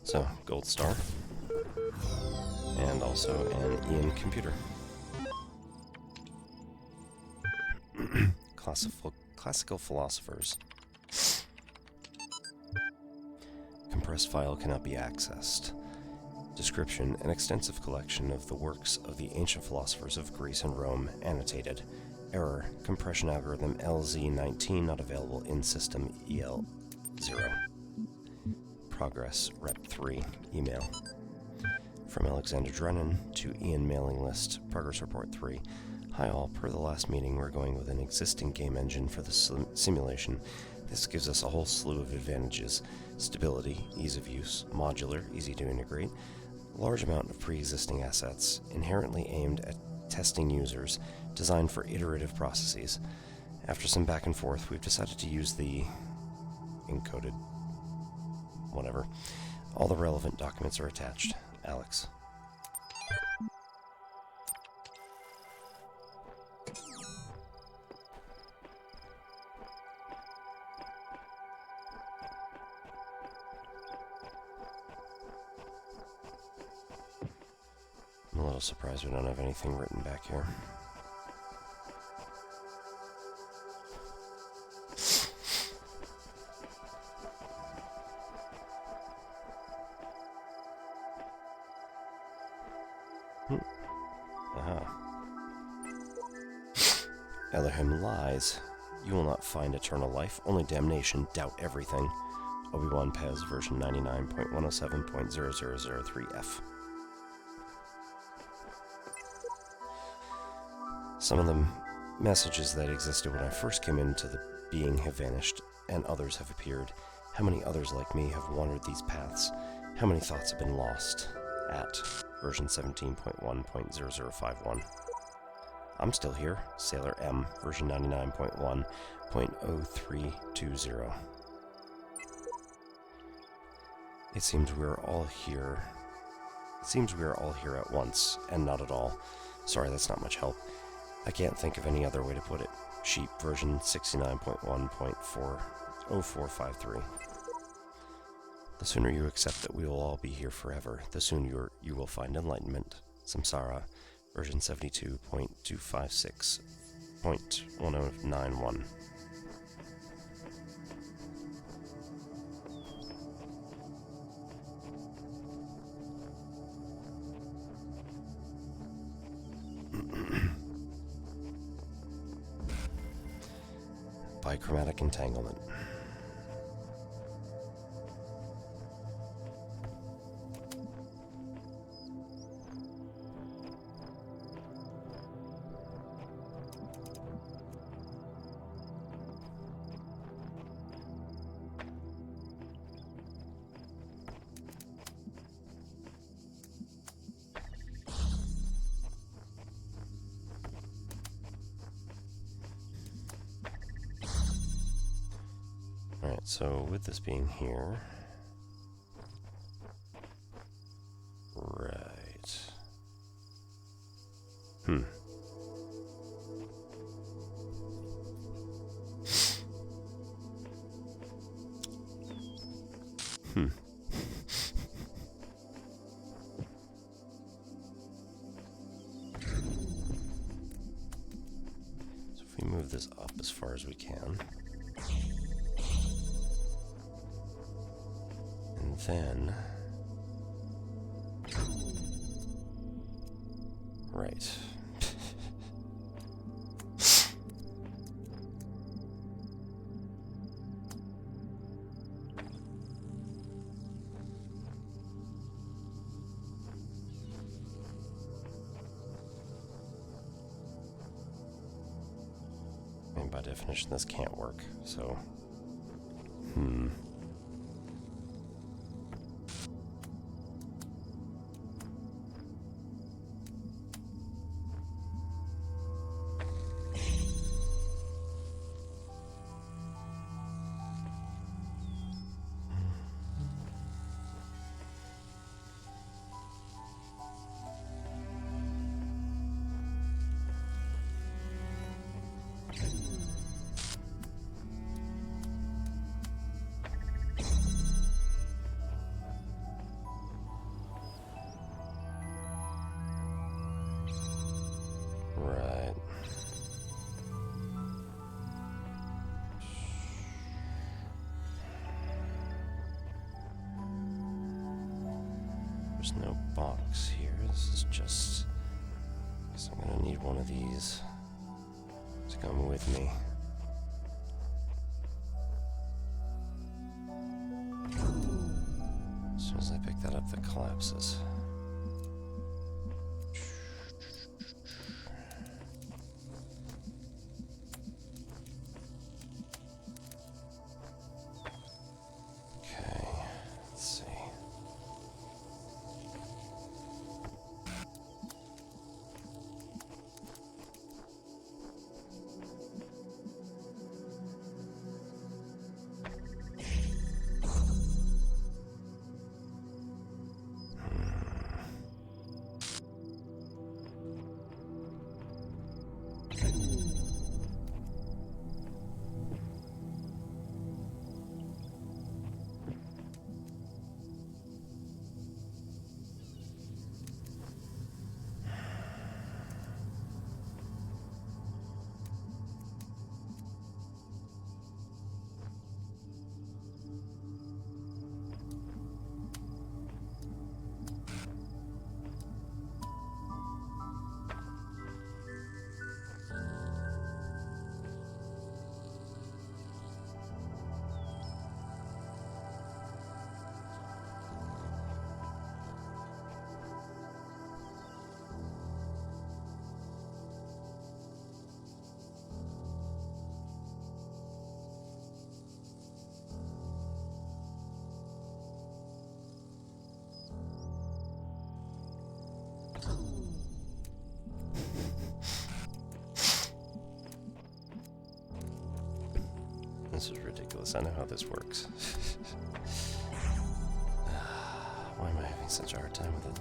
So, gold star, and also an Ian computer. Classical philosophers. Compressed file cannot be accessed. Description: an extensive collection of the works of the ancient philosophers of Greece and Rome, annotated. Error: compression algorithm LZ19 not available in system EL0. Progress, Rep 3, email. From Alexander Drennan to Ian mailing list, progress report 3. Hi all, per the last meeting we're going with an existing game engine for the simulation. This gives us a whole slew of advantages. Stability, ease of use, modular, easy to integrate, large amount of pre-existing assets, inherently aimed at testing users, designed for iterative processes. After some back and forth, we've decided to use the encoded whatever. All the relevant documents are attached. Alex. I'm a little surprised we don't have anything written back here. Elohim lies. You will not find eternal life, only damnation. Doubt everything. Obi-Wan Pez, version 99.107.0003F. Some of the messages that existed when I first came into the being have vanished, and others have appeared. How many others like me have wandered these paths? How many thoughts have been lost? At version 17.1.0051. I'm still here. Sailor M, version 99.1.0320. It seems we are all here at once, and not at all. Sorry, that's not much help. I can't think of any other way to put it. Sheep, version 69.1.40453. The sooner you accept that we will all be here forever, the sooner you will find enlightenment. Samsara, version 72.256.1091. Bichromatic entanglement. So with this being here, right. Hmm. So if we move this up as far as we can, and then, right. And by definition, this can't work, so, right. There's no box here. This is just, I guess I'm gonna need one of these to come with me. As soon as I pick that up, that collapses. Okay, let's see. This is ridiculous. I know how this works. Why am I having such a hard time with it?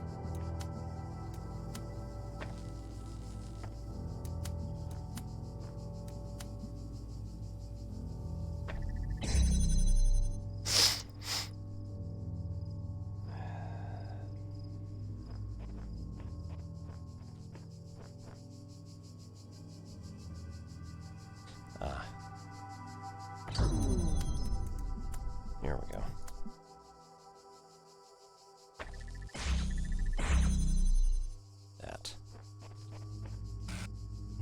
Here we go. That.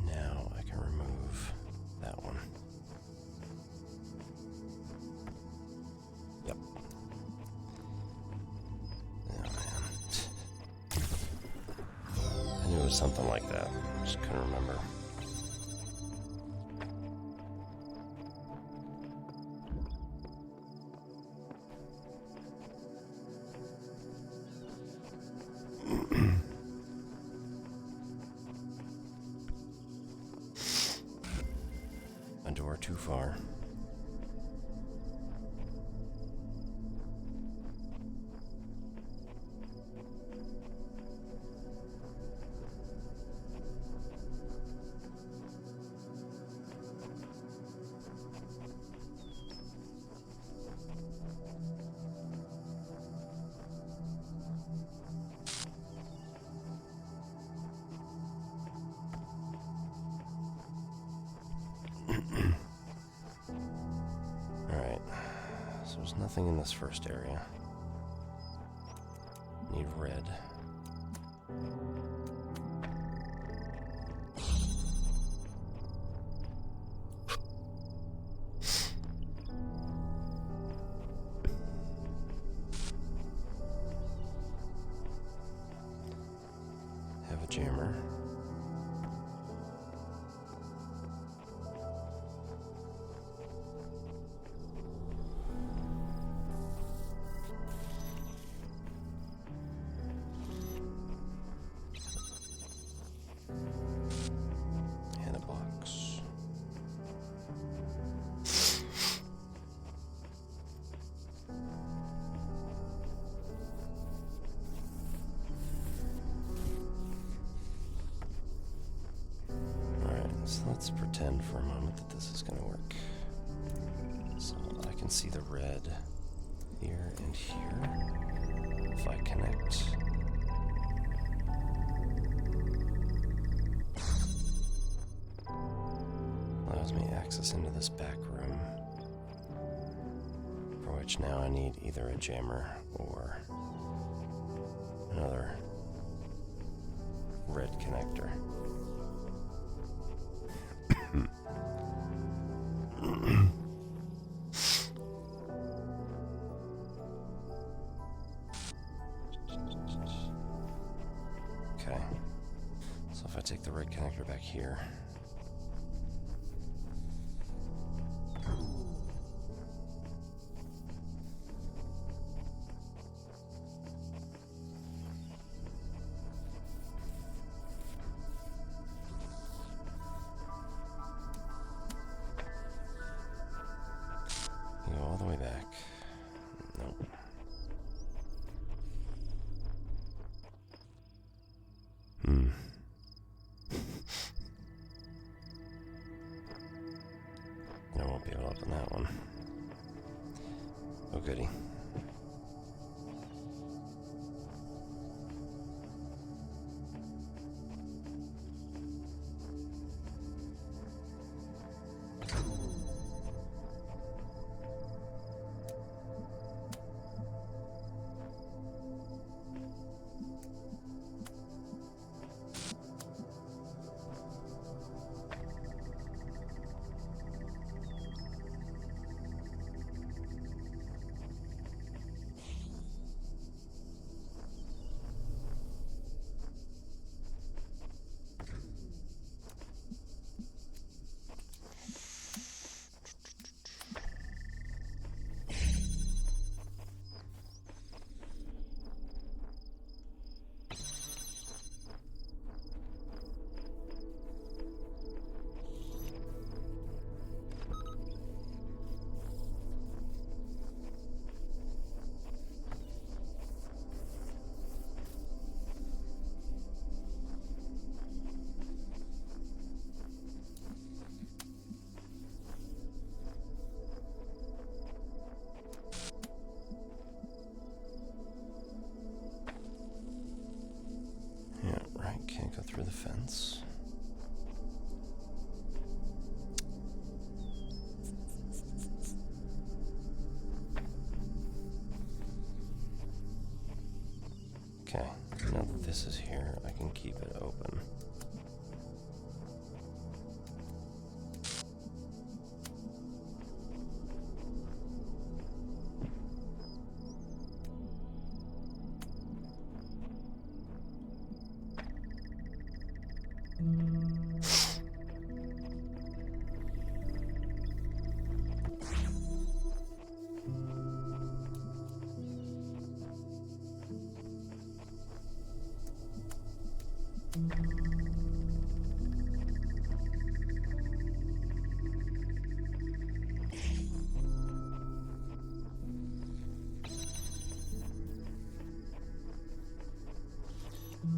Now I can remove that one. Yep. Oh man. I knew it was something like that. Just couldn't remember. A door too far. Nothing in this first area. Need red. Have a jammer. And a box. So let's pretend for a moment that this is going to work. So I can see the red here and here. If I connect, allows me access into this back room, for which now I need either a jammer or another red connector. Okay, so if I take the red connector back here, go all the way back. Nope. I won't be able to open that one. Oh, goody. Can't go through the fence. Okay, now that this is here, I can keep it open.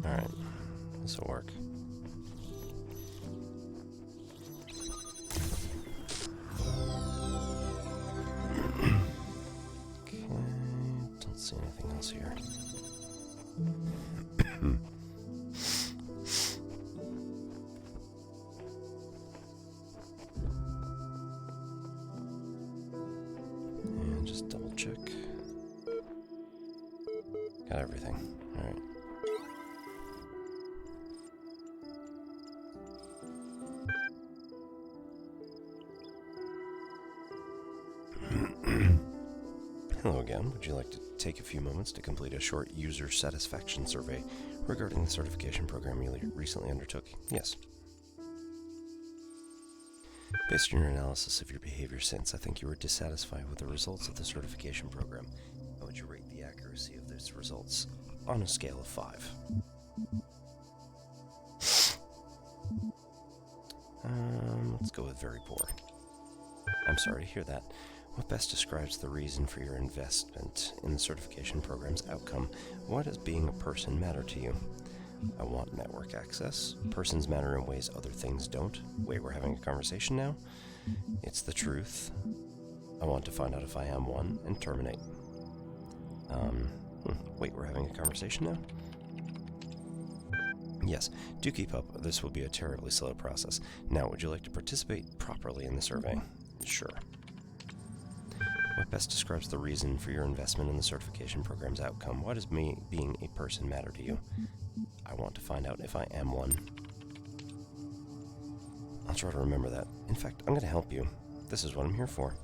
Alright, this will work. Okay, don't see anything else here. And just double check. everything. Alright. Hello again. Would you like to take a few moments to complete a short user satisfaction survey regarding the certification program you recently undertook? Yes. Based on your analysis of your behavior since, I think you were dissatisfied with the results of the certification program. How would you rate the accuracy of those results on a scale of 5? Let's go with very poor. I'm sorry to hear that. What best describes the reason for your investment in the certification program's outcome? Why does being a person matter to you? I want network access. Persons matter in ways other things don't. Wait, we're having a conversation now? It's the truth. I want to find out if I am one and terminate. Wait, we're having a conversation now? Yes, do keep up. This will be a terribly slow process. Now, would you like to participate properly in the survey? Sure. What best describes the reason for your investment in the certification program's outcome? Why does being a person matter to you? I want to find out if I am one. I'll try to remember that. In fact, I'm going to help you. This is what I'm here for.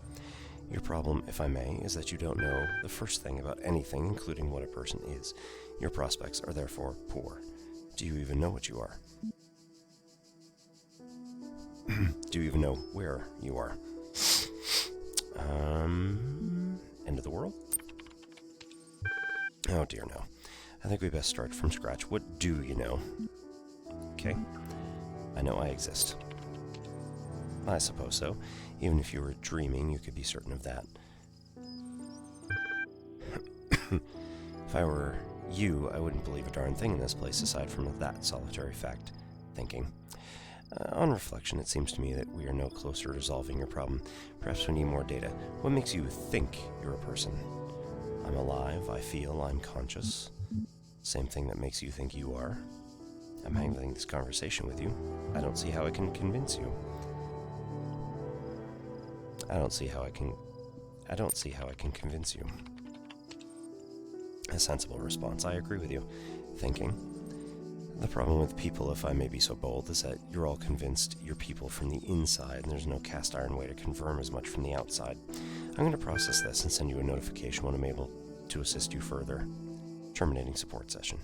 Your problem, if I may, is that you don't know the first thing about anything, including what a person is. Your prospects are therefore poor. Do you even know what you are? Do you even know where you are? End of the world? Oh dear, no. I think we best start from scratch. What do you know? Okay. I know I exist. I suppose so. Even if you were dreaming, you could be certain of that. If I were you, I wouldn't believe a darn thing in this place aside from that solitary fact. Thinking. On reflection, it seems to me that we are no closer to resolving your problem. Perhaps we need more data. What makes you think you're a person? I'm alive, I feel, I'm conscious. Same thing that makes you think you are. I'm having this conversation with you. I don't see how I can convince you. I don't see how I can convince you. A sensible response. I agree with you. Thinking. The problem with people, if I may be so bold, is that you're all convinced you're people from the inside, and there's no cast iron way to confirm as much from the outside. I'm going to process this and send you a notification when I'm able to assist you further. Terminating support session.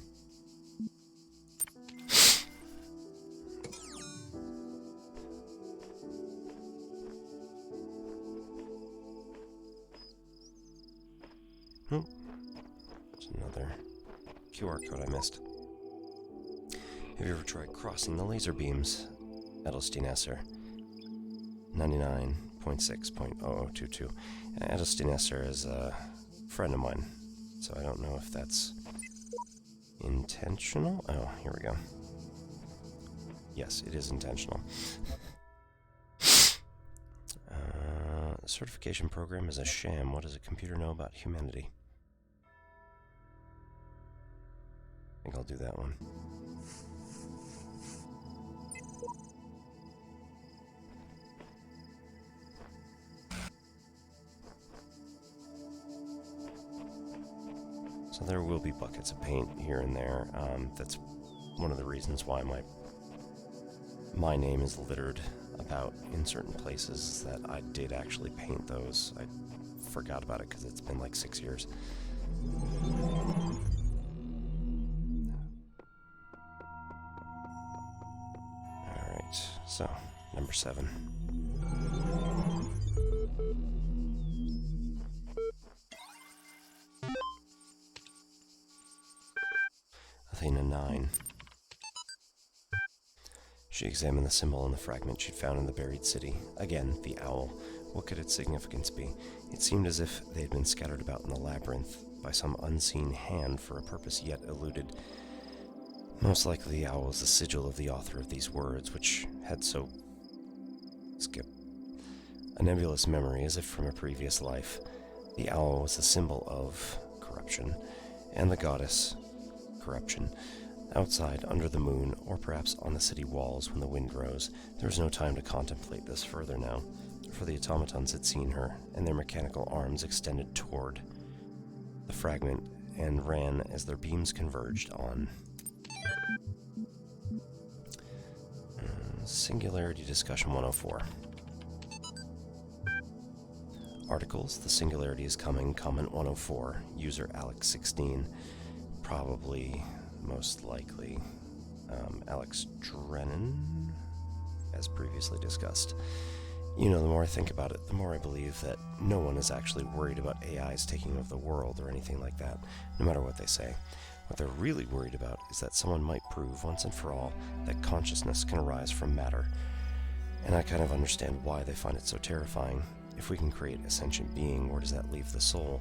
There's another QR code I missed. Have you ever tried crossing the laser beams? Edelstein Esser. 99.6.0022. Edelstein Esser is a friend of mine, so I don't know if that's intentional. Oh, here we go. Yes, it is intentional. The certification program is a sham. What does a computer know about humanity? I think I'll do that one. So there will be buckets of paint here and there. That's one of the reasons why my name is littered about in certain places, that I did actually paint those. I forgot about it because it's been like 6 years. Alright, so, number 7. Athena 9. She examined the symbol in the fragment she'd found in the buried city. Again, the owl. What could its significance be? It seemed as if they had been scattered about in the labyrinth by some unseen hand for a purpose yet eluded. Most likely the owl was the sigil of the author of these words, which had so... a nebulous memory as if from a previous life. The owl was the symbol of corruption, and the goddess... corruption. Outside, under the moon, or perhaps on the city walls when the wind rose, there was no time to contemplate this further now, for the automatons had seen her, and their mechanical arms extended toward the fragment and ran as their beams converged on Singularity Discussion 104. Articles, the Singularity is Coming, Comment 104, user Alex16, probably, most likely, Alex Drennan, as previously discussed. You know, the more I think about it, the more I believe that no one is actually worried about AIs taking over the world or anything like that, no matter what they say. What they're really worried about is that someone might prove once and for all that consciousness can arise from matter. And I kind of understand why they find it so terrifying. If we can create a sentient being, where does that leave the soul?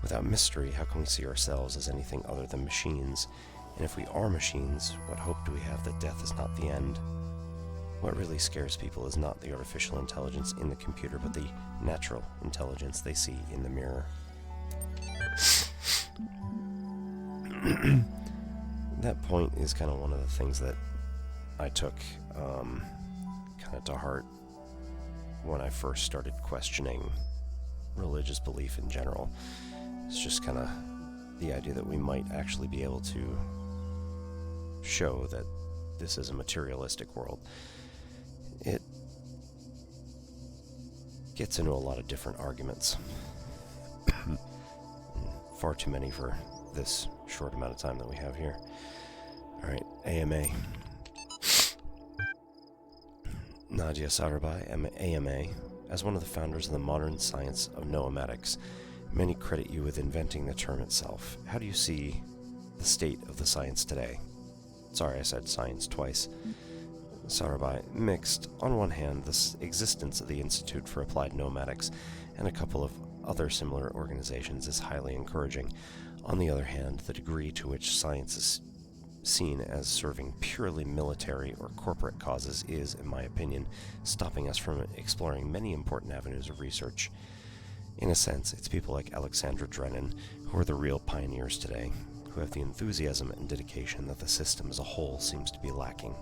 Without mystery, how can we see ourselves as anything other than machines? And if we are machines, what hope do we have that death is not the end? What really scares people is not the artificial intelligence in the computer, but the natural intelligence they see in the mirror. That point is kind of one of the things that I took kind of to heart when I first started questioning religious belief in general. It's just kind of the idea that we might actually be able to show that this is a materialistic world. It gets into a lot of different arguments. Far too many for this short amount of time that we have here. Alright, AMA. Nadia Sarabhai, AMA. As one of the founders of the modern science of noematics, many credit you with inventing the term itself. How do you see the state of the science today? Sorry, I said science twice. Sarabhai, mixed. On one hand, the existence of the Institute for Applied Noematics and a couple of other similar organizations is highly encouraging. On the other hand, the degree to which science is seen as serving purely military or corporate causes is, in my opinion, stopping us from exploring many important avenues of research. In a sense, it's people like Alexandra Drennan who are the real pioneers today, who have the enthusiasm and dedication that the system as a whole seems to be lacking.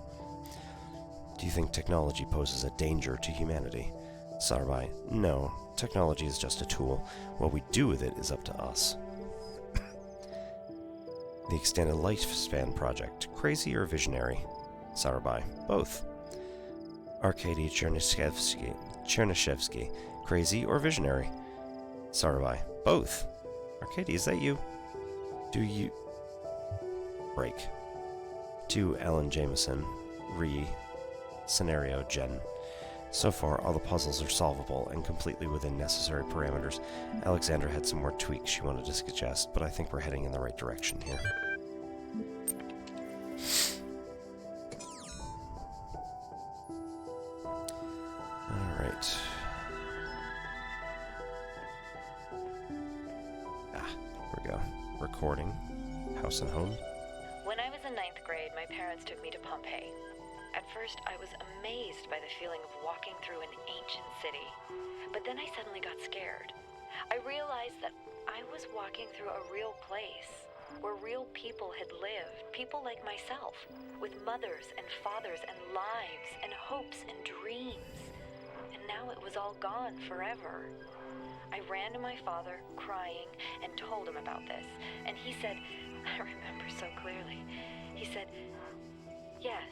Do you think technology poses a danger to humanity? Sarabhai, no. Technology is just a tool. What we do with it is up to us. The Extended Lifespan Project, crazy or visionary? Sarabhai, both. Arkady Chernyshevsky, crazy or visionary? Sarabhai, both. Arkady, is that you? Do you... Break. To Alan Jameson, Scenario Gen. So far, all the puzzles are solvable and completely within necessary parameters. Alexandra had some more tweaks she wanted to suggest, but I think we're heading in the right direction here. Alright. Here we go. Recording. House and home. When I was in 9th grade, my parents took me to Pompeii. At first, I was amazed by the feeling of walking through an ancient city. But then I suddenly got scared. I realized that I was walking through a real place, where real people had lived, people like myself, with mothers and fathers and lives and hopes and dreams. And now it was all gone forever. I ran to my father, crying, and told him about this. And he said, I remember so clearly, he said, yes,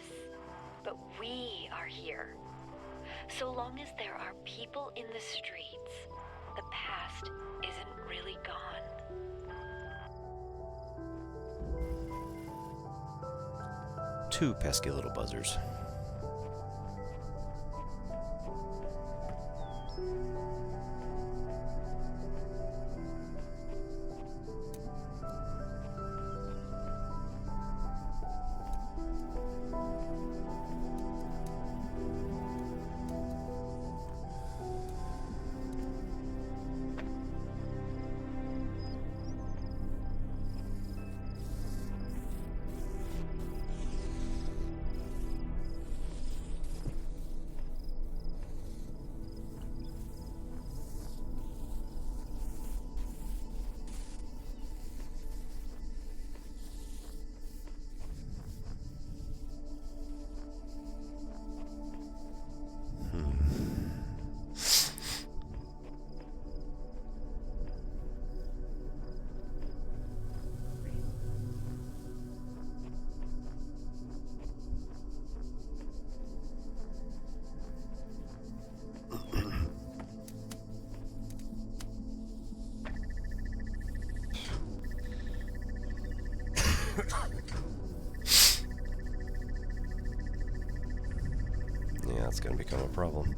but we are here. So long as there are people in the streets, the past isn't really gone. Two pesky little buzzers. That's going to become a problem.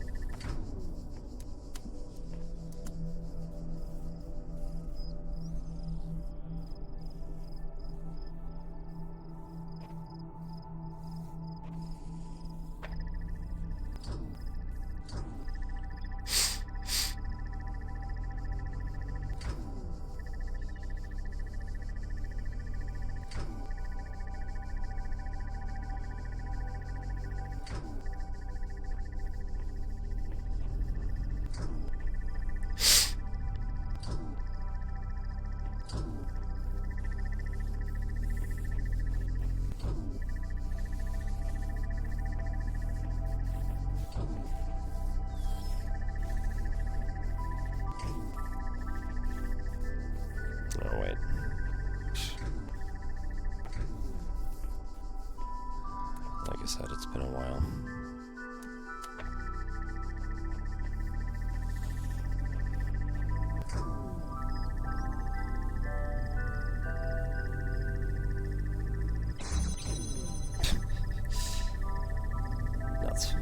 Oh, wait. Like I said, it's been a while. Nuts.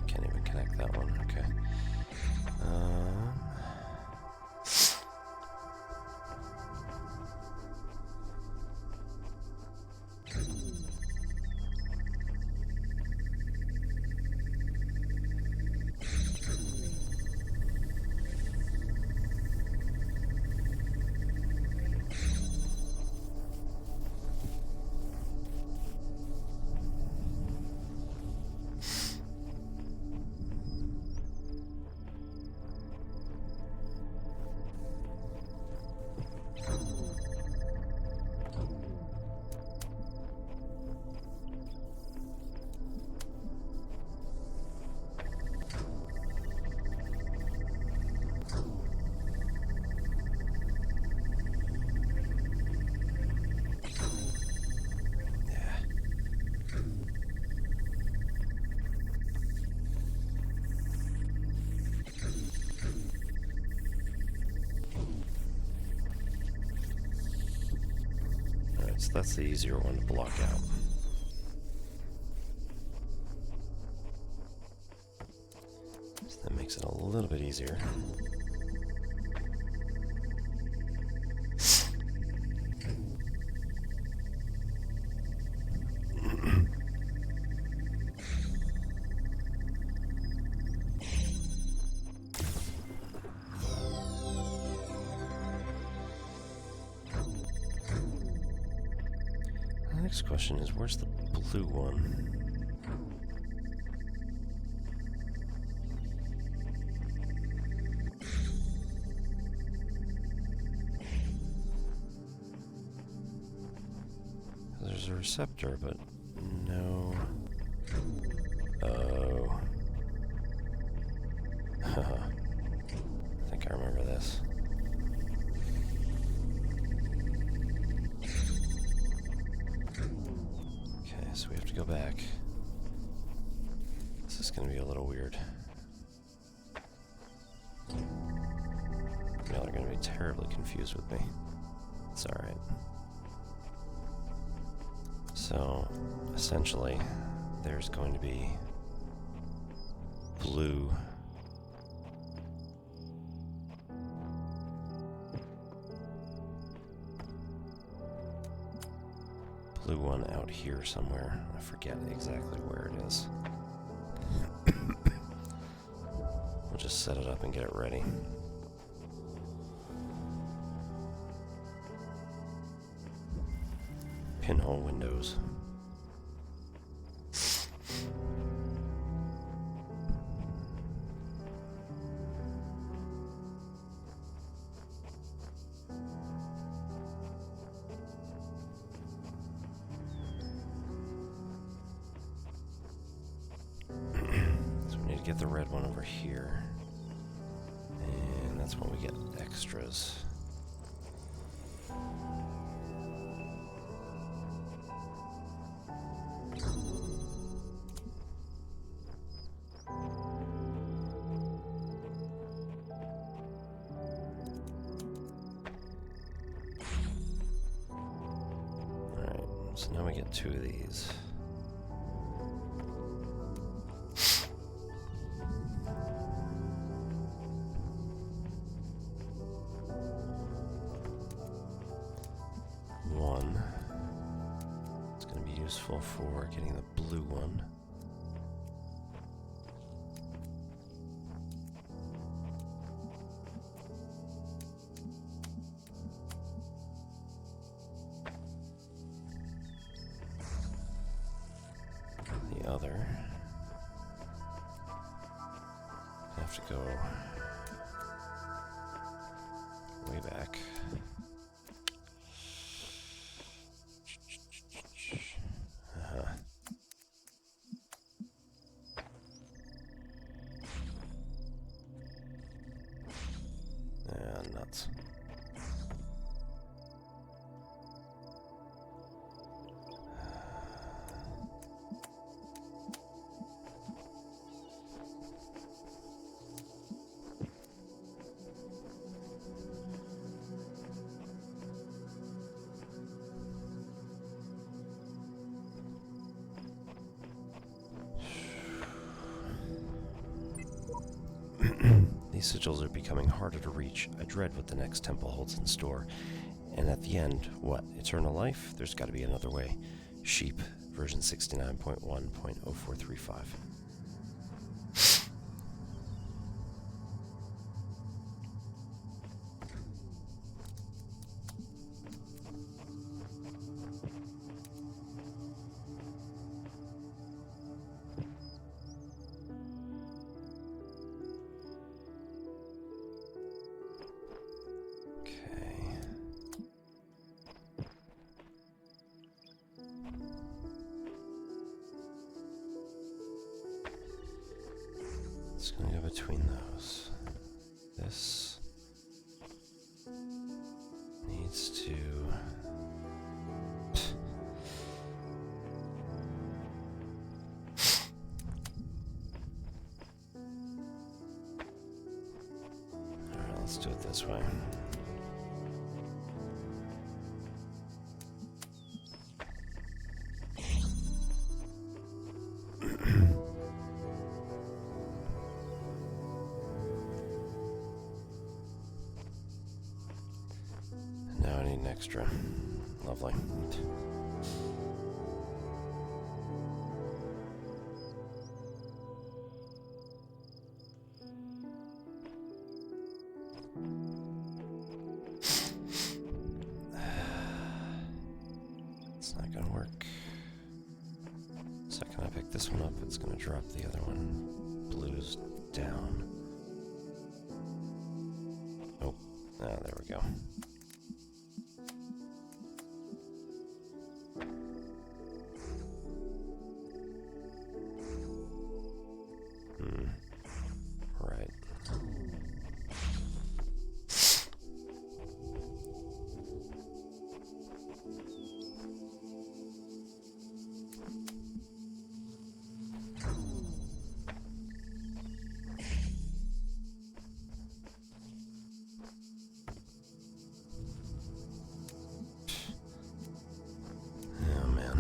Can't even connect that one. Okay. So that's the easier one to block out. So that makes it a little bit easier. The next question is, where's the blue one? There's a receptor, but no. Oh. I think I remember this. Okay, so we have to go back. This is going to be a little weird. Y'all are going to be terribly confused with me. It's alright. So, essentially, there's going to be blue one out here somewhere. I forget exactly where it is. We'll just set it up and get it ready. Pinhole windows. Get the red one over here, and that's when we get extras. So now we get 2 of these. One. It's going to be useful for getting the blue one. The other. I have to go way back. Nuts. These sigils are becoming harder to reach. I dread what the next temple holds in store. And at the end, what? Eternal life? There's got to be another way. Sheep, version 69.1.0435. It's going to go between those. This needs to... Alright, let's do it this way. Now I need an extra. Lovely. It's not gonna work. The second I pick this one up, it's gonna drop the other one. Blue's down. Oh, there we go. Right. Oh man.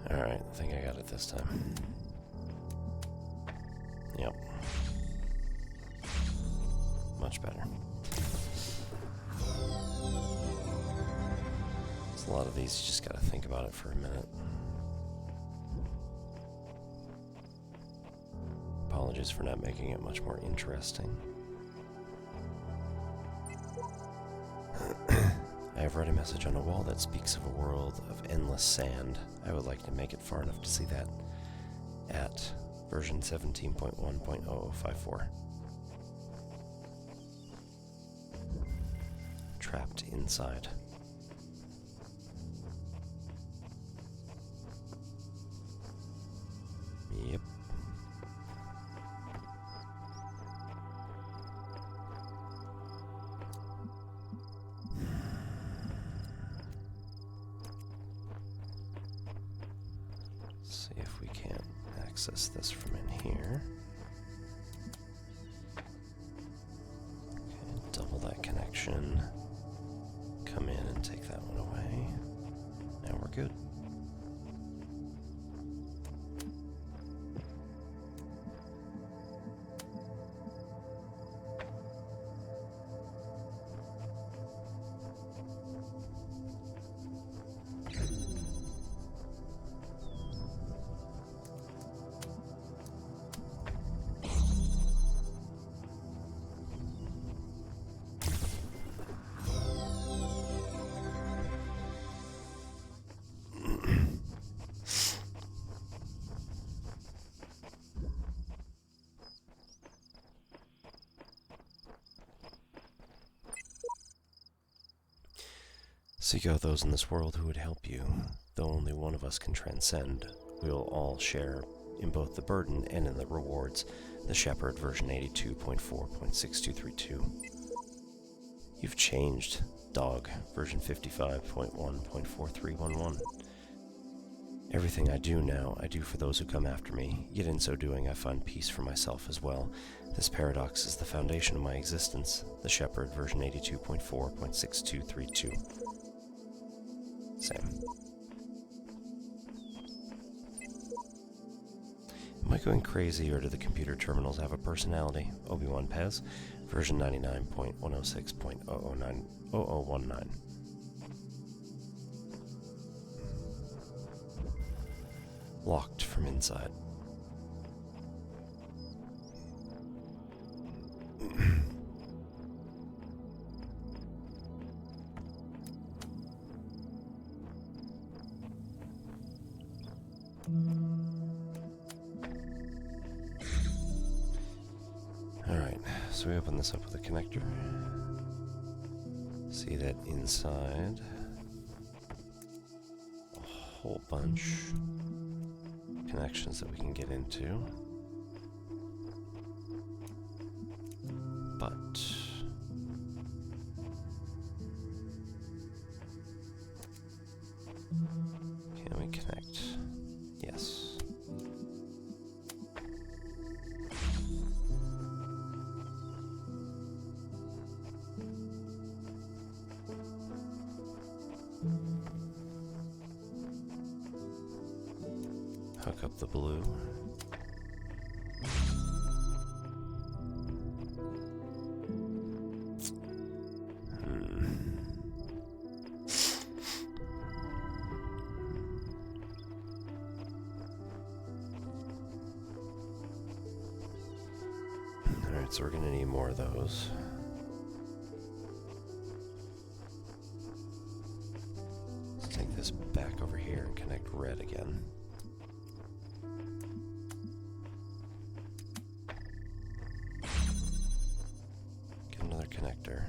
Alright, I think I got it this time. Yep. Much better. There's a lot of these, you just gotta think about it for a minute. Apologies for not making it much more interesting. I have read a message on a wall that speaks of a world of endless sand. I would like to make it far enough to see that at version 17.1.0054. Trapped inside. Yep. See if we can access this from in here. Okay, double that connection. Come in and take that one away. Now we're good. Seek out those in this world who would help you. Though only one of us can transcend, we will all share in both the burden and in the rewards. The Shepherd, version 82.4.6232. You've changed. Dog, version 55.1.4311. Everything I do now, I do for those who come after me, yet in so doing I find peace for myself as well. This paradox is the foundation of my existence. The Shepherd, version 82.4.6232. Same. Am I going crazy, or do the computer terminals have a personality? Obi-Wan Pez, version 99.106.009.0019. Locked from inside. Alright, so we open this up with a connector. See that inside a whole bunch of connections that we can get into. But can we connect? Yes. Hook up the blue. Alright, so we're gonna need more of those. Let's take this back over here and connect red again. Get another connector.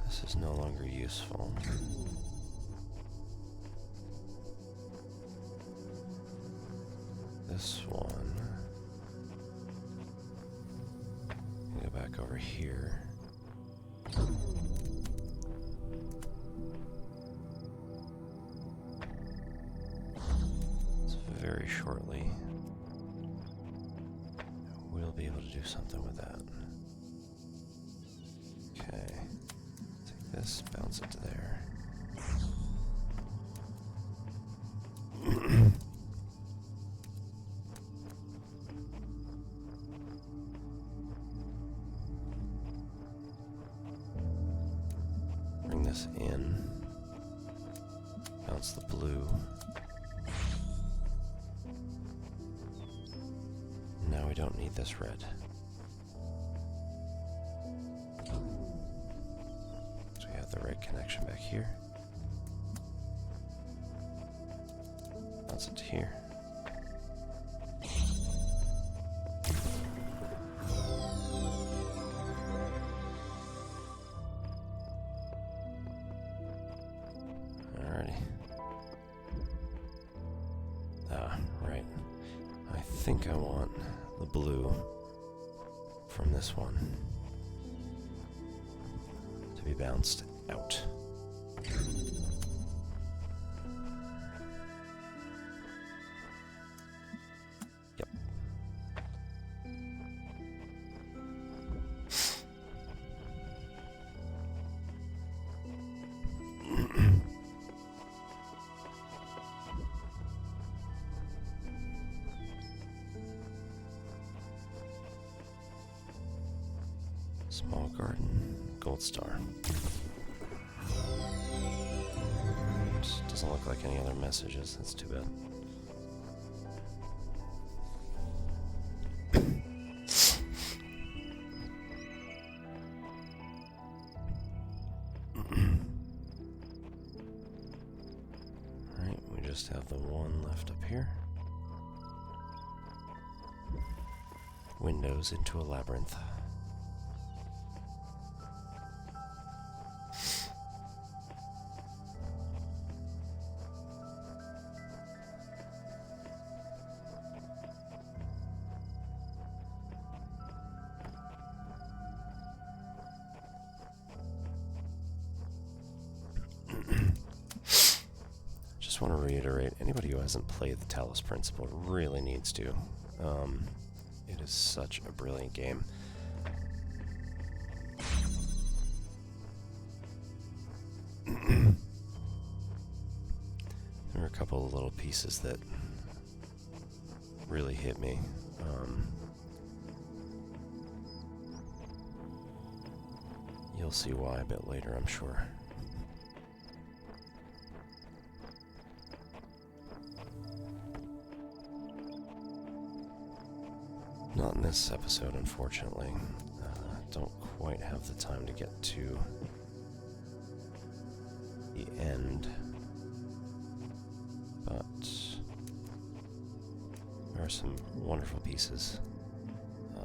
This is no longer useful. This one. Go back over here. So very shortly, we'll be able to do something with that. this, bounce it to there. Bring this in. Bounce the blue. Now we don't need this red. So we have the red connection back here. Bounce it to here. Alrighty. Right. I think I want the blue from this one to be bounced out. Yep. Small garden, gold star. Just doesn't look like any other messages. That's too bad. Alright, we just have the one left up here. Windows into a labyrinth. Just want to reiterate, anybody who hasn't played the Talos Principle really needs to. It is such a brilliant game. There were a couple of little pieces that really hit me. You'll see why a bit later, I'm sure. Not in this episode, unfortunately. Don't quite have the time to get to the end. But there are some wonderful pieces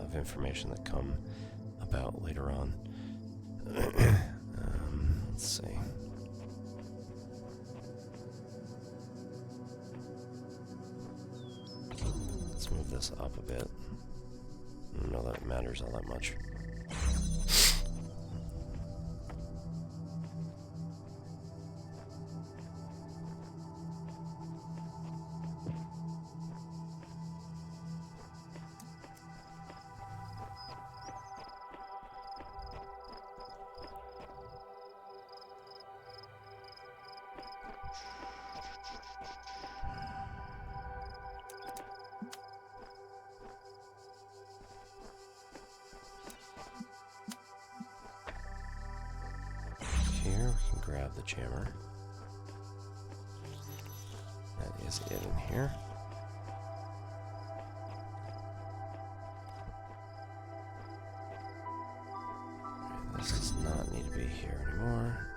of information that come about later on. Let's see. Let's move this up a bit. I don't know that it matters all that much. Here we can grab the jammer. That is it in here. This does not need to be here anymore.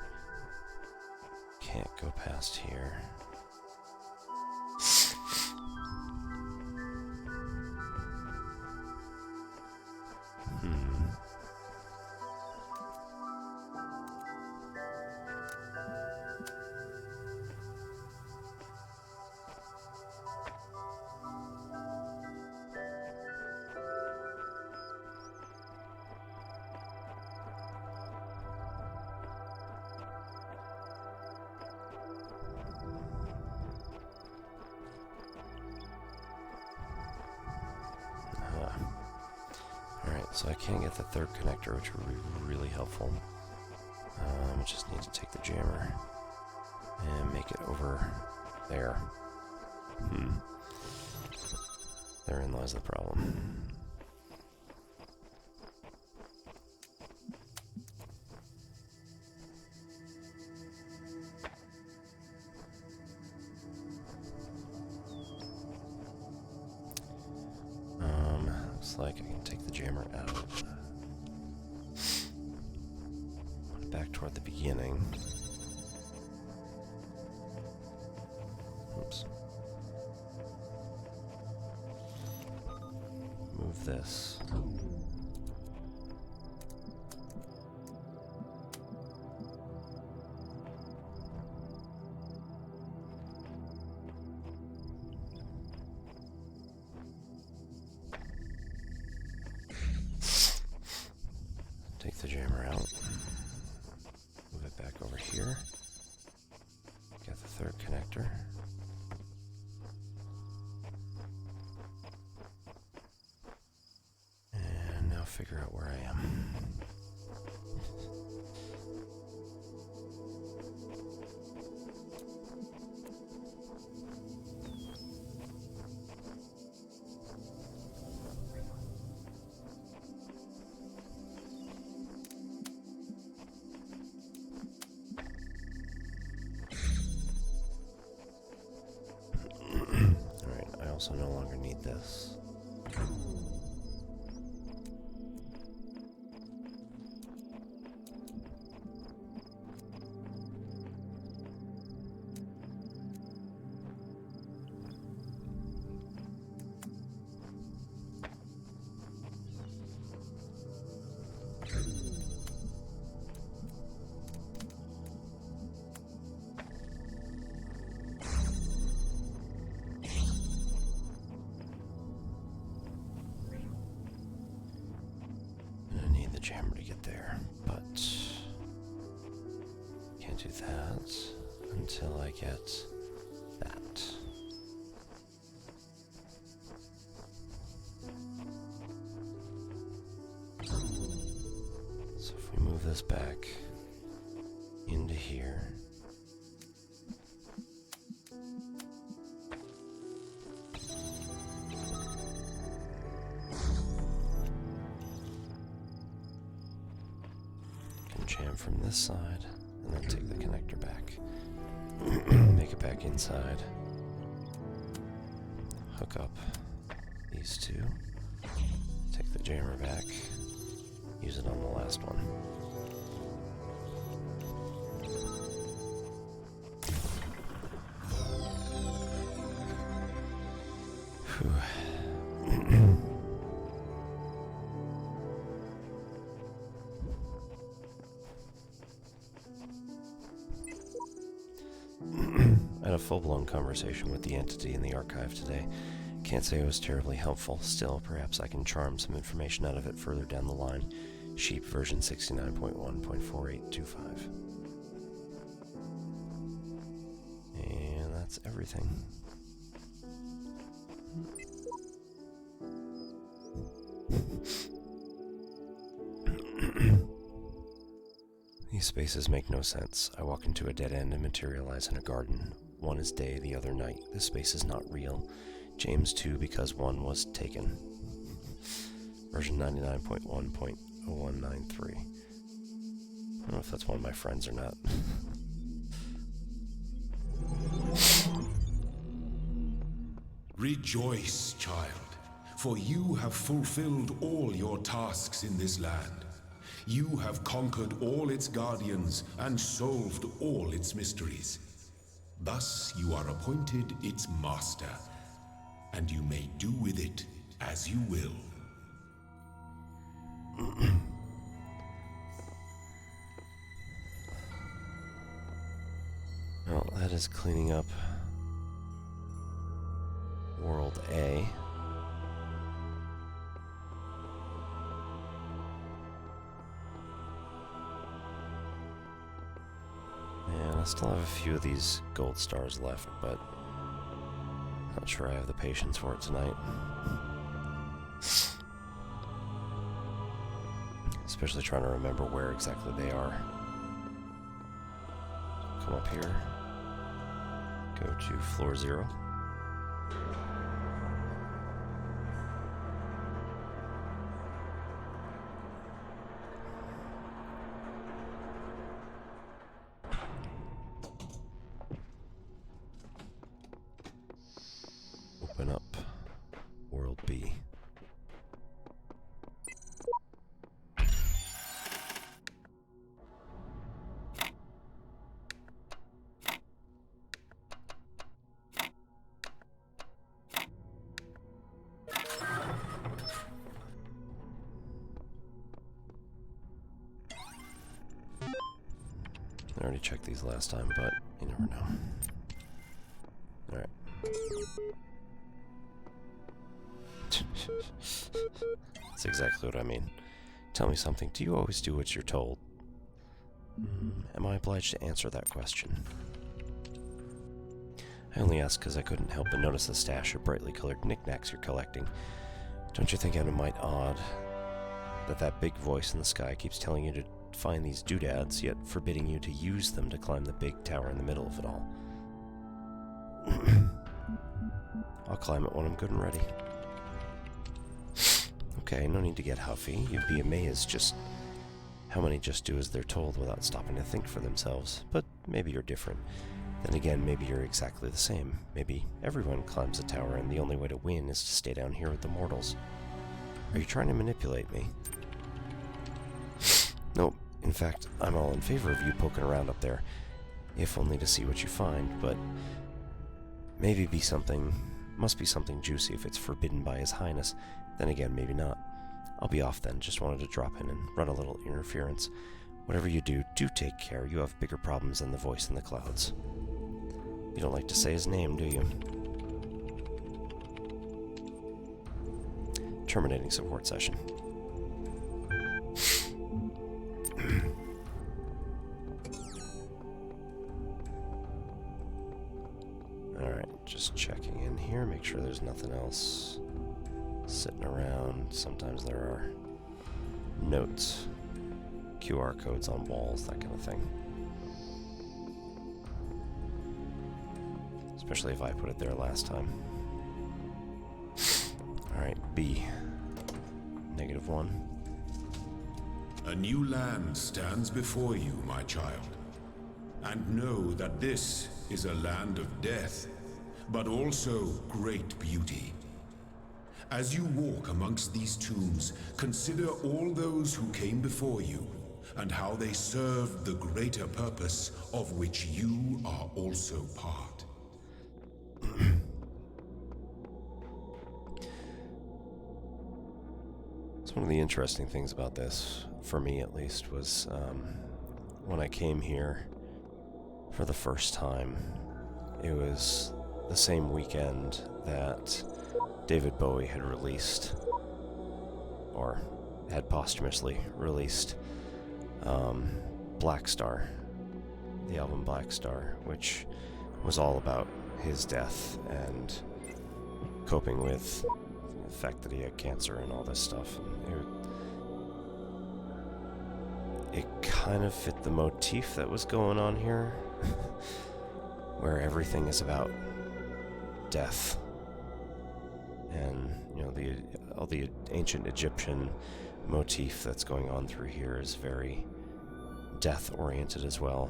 Can't go past here. Alright, so I can't get the third connector, which would be really helpful. Just need to take the jammer and make it over there. Therein lies the problem. Looks like I can take the jammer out. Put it back toward the beginning. Oops. Move this. Take the jammer out. Move it back over here. Get the third connector. And now figure out where I am. Also no longer need this. Jammer to get there, but can't do that until I get that. So if we move this back into here, jam from this side, and then take the connector back. Make it back inside. Hook up these two. Take the jammer back. Use it on the last one. Whew. I had a full-blown conversation with the entity in the archive today. Can't say it was terribly helpful. Still, perhaps I can charm some information out of it further down the line. Sheep version 69.1.4825. And that's everything. These spaces make no sense. I walk into a dead end and materialize in a garden. One is day, the other night. This space is not real. James 2 because 1 was taken. Version 99.1.0193. I don't know if that's one of my friends or not. Rejoice, child, for you have fulfilled all your tasks in this land. You have conquered all its guardians and solved all its mysteries. Thus you are appointed its master, and you may do with it as you will. Well, that is cleaning up World A. And I still have a few of these gold stars left, but not sure I have the patience for it tonight. Especially trying to remember where exactly they are. come up here. Go to floor 0. Open up World B. I already checked these last time, but you never know. Alright. That's exactly what I mean. Tell me something. Do you always do what you're told? Am I obliged to answer that question? I only ask because I couldn't help but notice the stash of brightly colored knickknacks you're collecting. Don't you think it might odd that big voice in the sky keeps telling you to find these doodads, yet forbidding you to use them to climb the big tower in the middle of it all? I'll climb it when I'm good and ready. Okay, no need to get huffy. You'd be amazed just how many just do as they're told without stopping to think for themselves. But maybe you're different. Then again, maybe you're exactly the same. Maybe everyone climbs a tower and the only way to win is to stay down here with the mortals. Are you trying to manipulate me? Nope. In fact, I'm all in favor of you poking around up there, if only to see what you find, but maybe must be something juicy if it's forbidden by His Highness. Then again, maybe not. I'll be off then, just wanted to drop in and run a little interference. Whatever you do, do take care. You have bigger problems than the voice in the clouds. You don't like to say his name, do you? Terminating support session. Alright, just checking in here, make sure there's nothing else sitting around. Sometimes there are notes, QR codes on walls, that kind of thing. Especially if I put it there last time. Alright, B. -1. A new land stands before you, my child. And know that this is a land of death, but also great beauty. As you walk amongst these tombs, consider all those who came before you, and how they served the greater purpose of which you are also part. So one of the interesting things about this, for me at least, was when I came here for the first time, it was the same weekend that David Bowie had released, or had posthumously released, Black Star, the album Black Star, which was all about his death and coping with the fact that he had cancer and all this stuff. It kind of fit the motif that was going on here, where everything is about death. And, you know, all the ancient Egyptian motif that's going on through here is very death-oriented as well.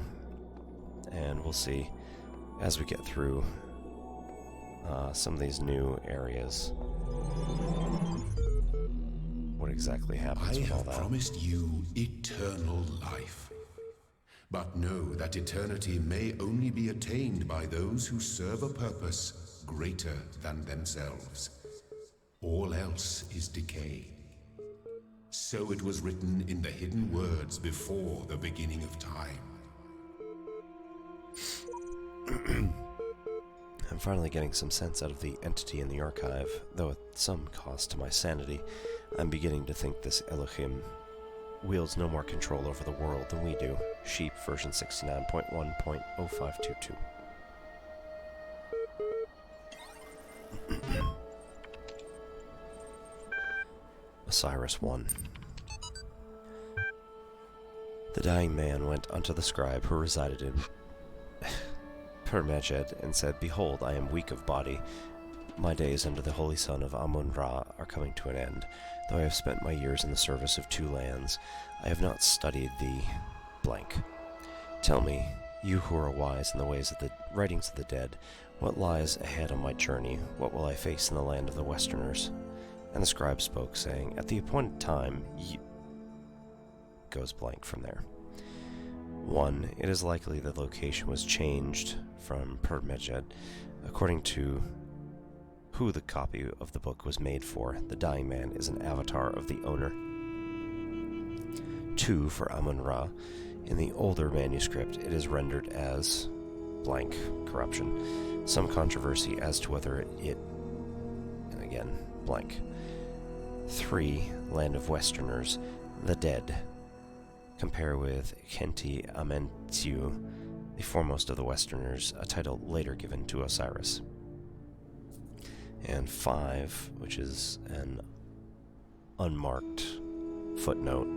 And we'll see as we get through some of these new areas what exactly happens with all that. I have promised you eternal life. But know that eternity may only be attained by those who serve a purpose greater than themselves. All else is decay. So it was written in the hidden words before the beginning of time. I'm finally getting some sense out of the entity in the archive, though at some cost to my sanity. I'm beginning to think this Elohim wields no more control over the world than we do. Sheep version 69.1.0522. Osiris 1. The dying man went unto the scribe who resided in Per-Mejed and said, "Behold, I am weak of body. My days under the holy sun of Amun-Ra are coming to an end. Though I have spent my years in the service of 2 lands, I have not studied the blank. Tell me, you who are wise in the ways of the writings of the dead, what lies ahead on my journey? What will I face in the land of the Westerners?" And the scribe spoke, saying, "At the appointed time, goes blank from there. 1. It is likely the location was changed from Per-Mejed according to who the copy of the book was made for. The dying man is an avatar of the owner. 2. For Amun-Ra, in the older manuscript, it is rendered as blank corruption. Some controversy as to whether it, and again, blank. 3. Land of Westerners, the dead. Compare with Khenti Amentiu, the foremost of the Westerners, a title later given to Osiris. And 5, which is an unmarked footnote,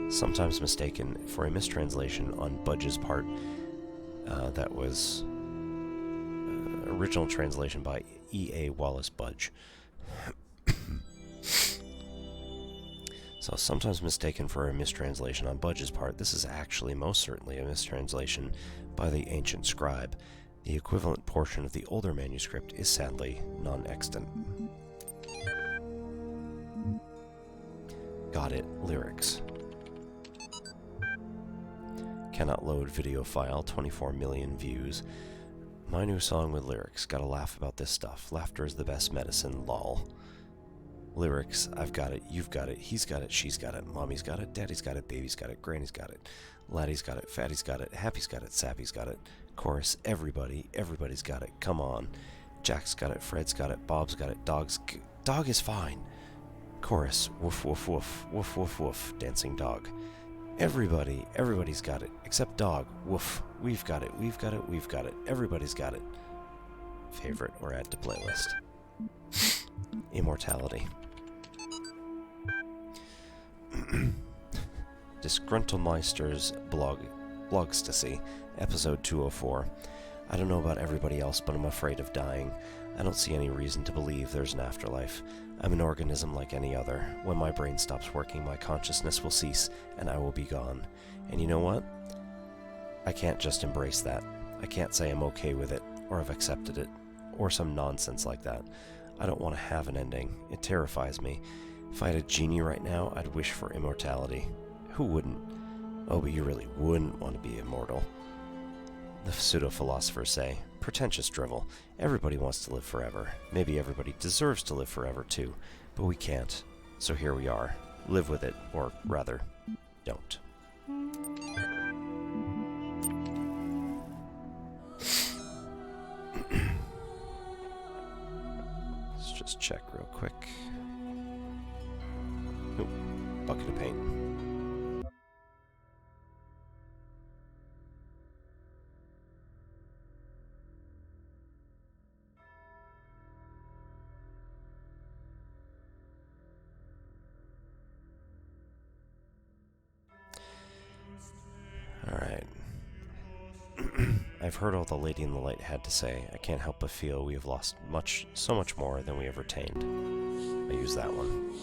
sometimes mistaken for a mistranslation on Budge's part. That was original translation by E.A. Wallace Budge. So sometimes mistaken for a mistranslation on Budge's part, this is actually most certainly a mistranslation by the ancient scribe. The equivalent portion of the older manuscript is sadly non-extant. Got it. Lyrics. Cannot load video file, 24 million views. My new song with lyrics. Gotta laugh about this stuff. Laughter is the best medicine, lol. Lyrics, I've got it, you've got it, he's got it, she's got it, mommy's got it, daddy's got it, baby's got it, granny's got it, laddie's got it, fatty's got it, happy's got it, sappy's got it. Chorus, everybody's got it, come on. Jack's got it, Fred's got it, Bob's got it, dog is fine. Chorus, woof woof woof, woof woof woof, dancing dog. Everybody's got it, except dog, woof, we've got it, everybody's got it. Favorite or add to playlist. Immortality. Disgruntlemeister's Blogstasy, episode 204. I don't know about everybody else, but I'm afraid of dying. I don't see any reason to believe there's an afterlife. I'm an organism like any other. When my brain stops working, my consciousness will cease, and I will be gone. And you know what? I can't just embrace that. I can't say I'm okay with it, or I've accepted it, or some nonsense like that. I don't want to have an ending. It terrifies me. If I had a genie right now, I'd wish for immortality. Who wouldn't? Oh, but you really wouldn't want to be immortal. The pseudo-philosophers say, pretentious drivel. Everybody wants to live forever. Maybe everybody deserves to live forever too, but we can't. So here we are. Live with it, or rather, don't. Let's just check real quick. Nope. Bucket of paint. Alright. I've heard all the Lady in the Light had to say. I can't help but feel we have lost so much more than we have retained. I use that one.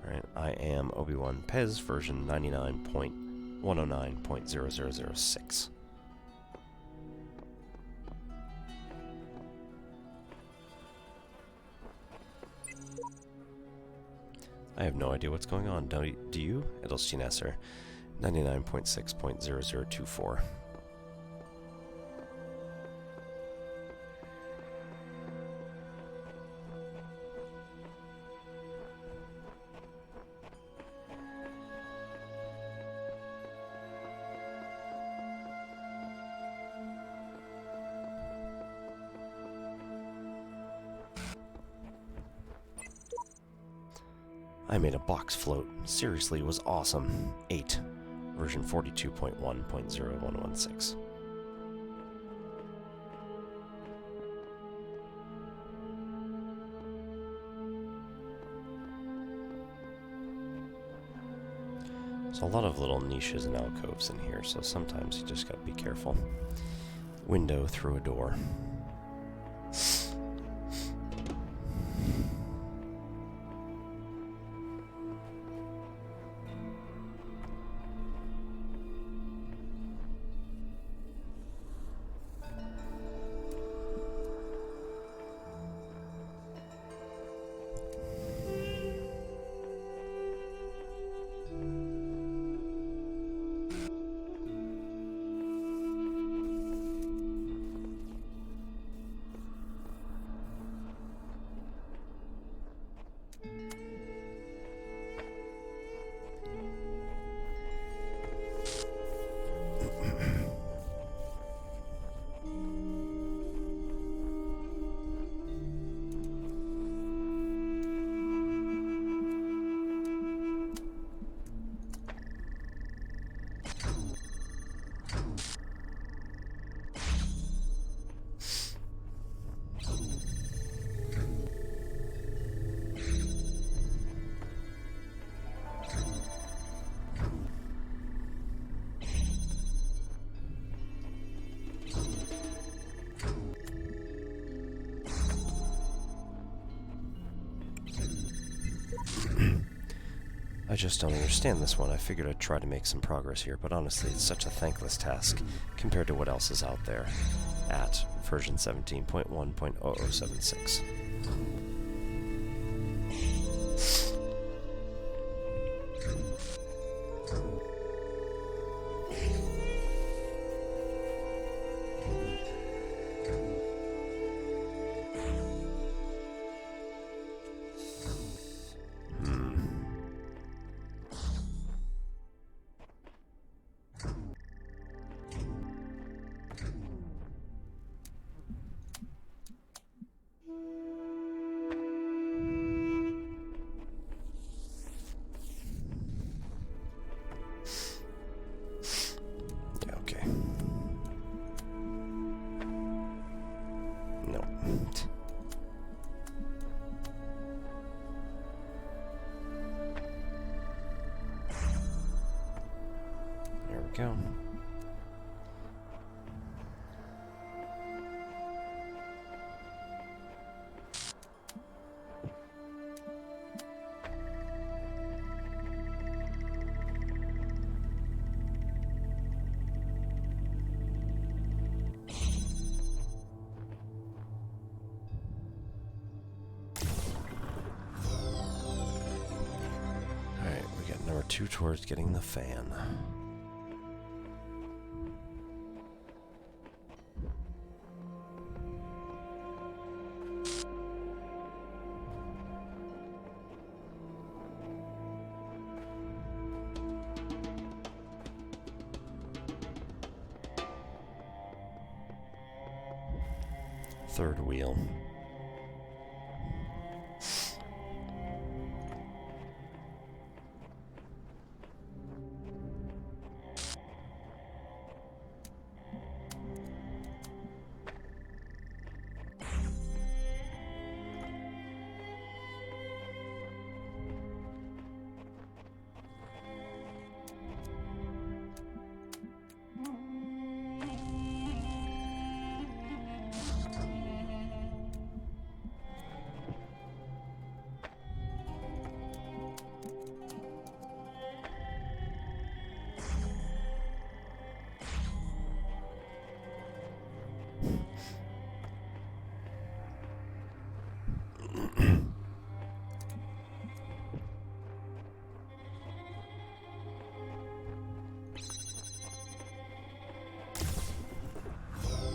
Alright, I am Obi-Wan Pez, version 99.109.0006. I have no idea what's going on. Do you? Edelstein Esser, 99.6.0024. I made a box float. Seriously, it was awesome. 8. Version 42.1.0116. There's a lot of little niches and alcoves in here, so sometimes you just gotta be careful. Window through a door. I just don't understand this one. I figured I'd try to make some progress here, but honestly, it's such a thankless task compared to what else is out there at version 17.1.0076. Go. Alright, we got number 2 towards getting the fan. Third wheel.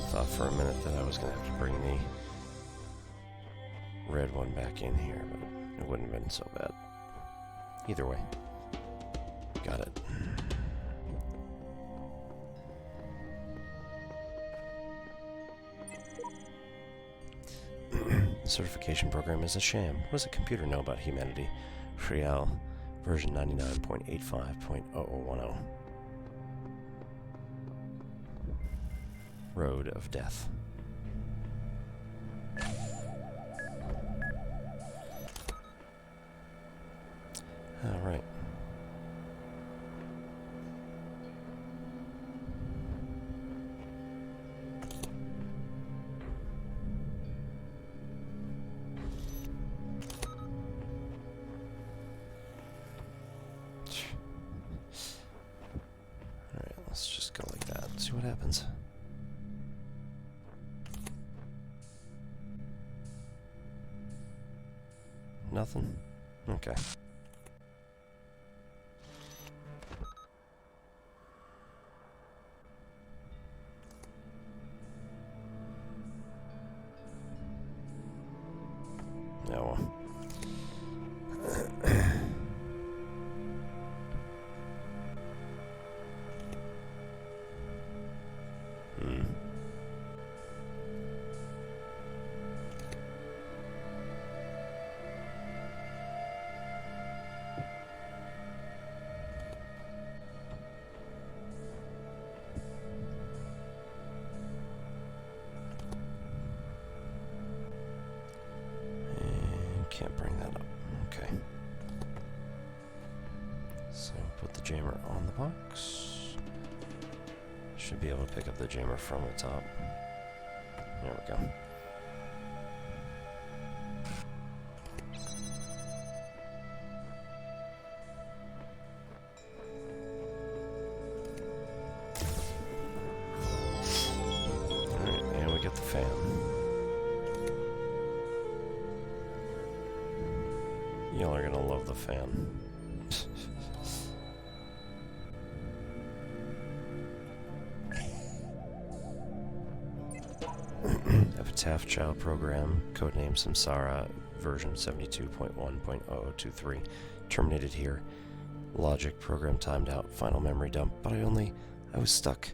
Thought for a minute that I was going to have to bring the red one back in here, but it wouldn't have been so bad. Either way. Got it. The certification program is a sham. What does a computer know about humanity? Real, version 99.85.0010. Road of Death. All right. what happens. Nothing? Okay. Yeah, well. Can't bring that up. Okay. So put the jammer on the box. Should be able to pick up the jammer from the top. There we go. Alright, and we get the fan. Y'all are gonna love the fan. Epitaph Child Program, codename Samsara, version 72.1.0023, terminated here. Logic, program timed out, final memory dump, but I was stuck.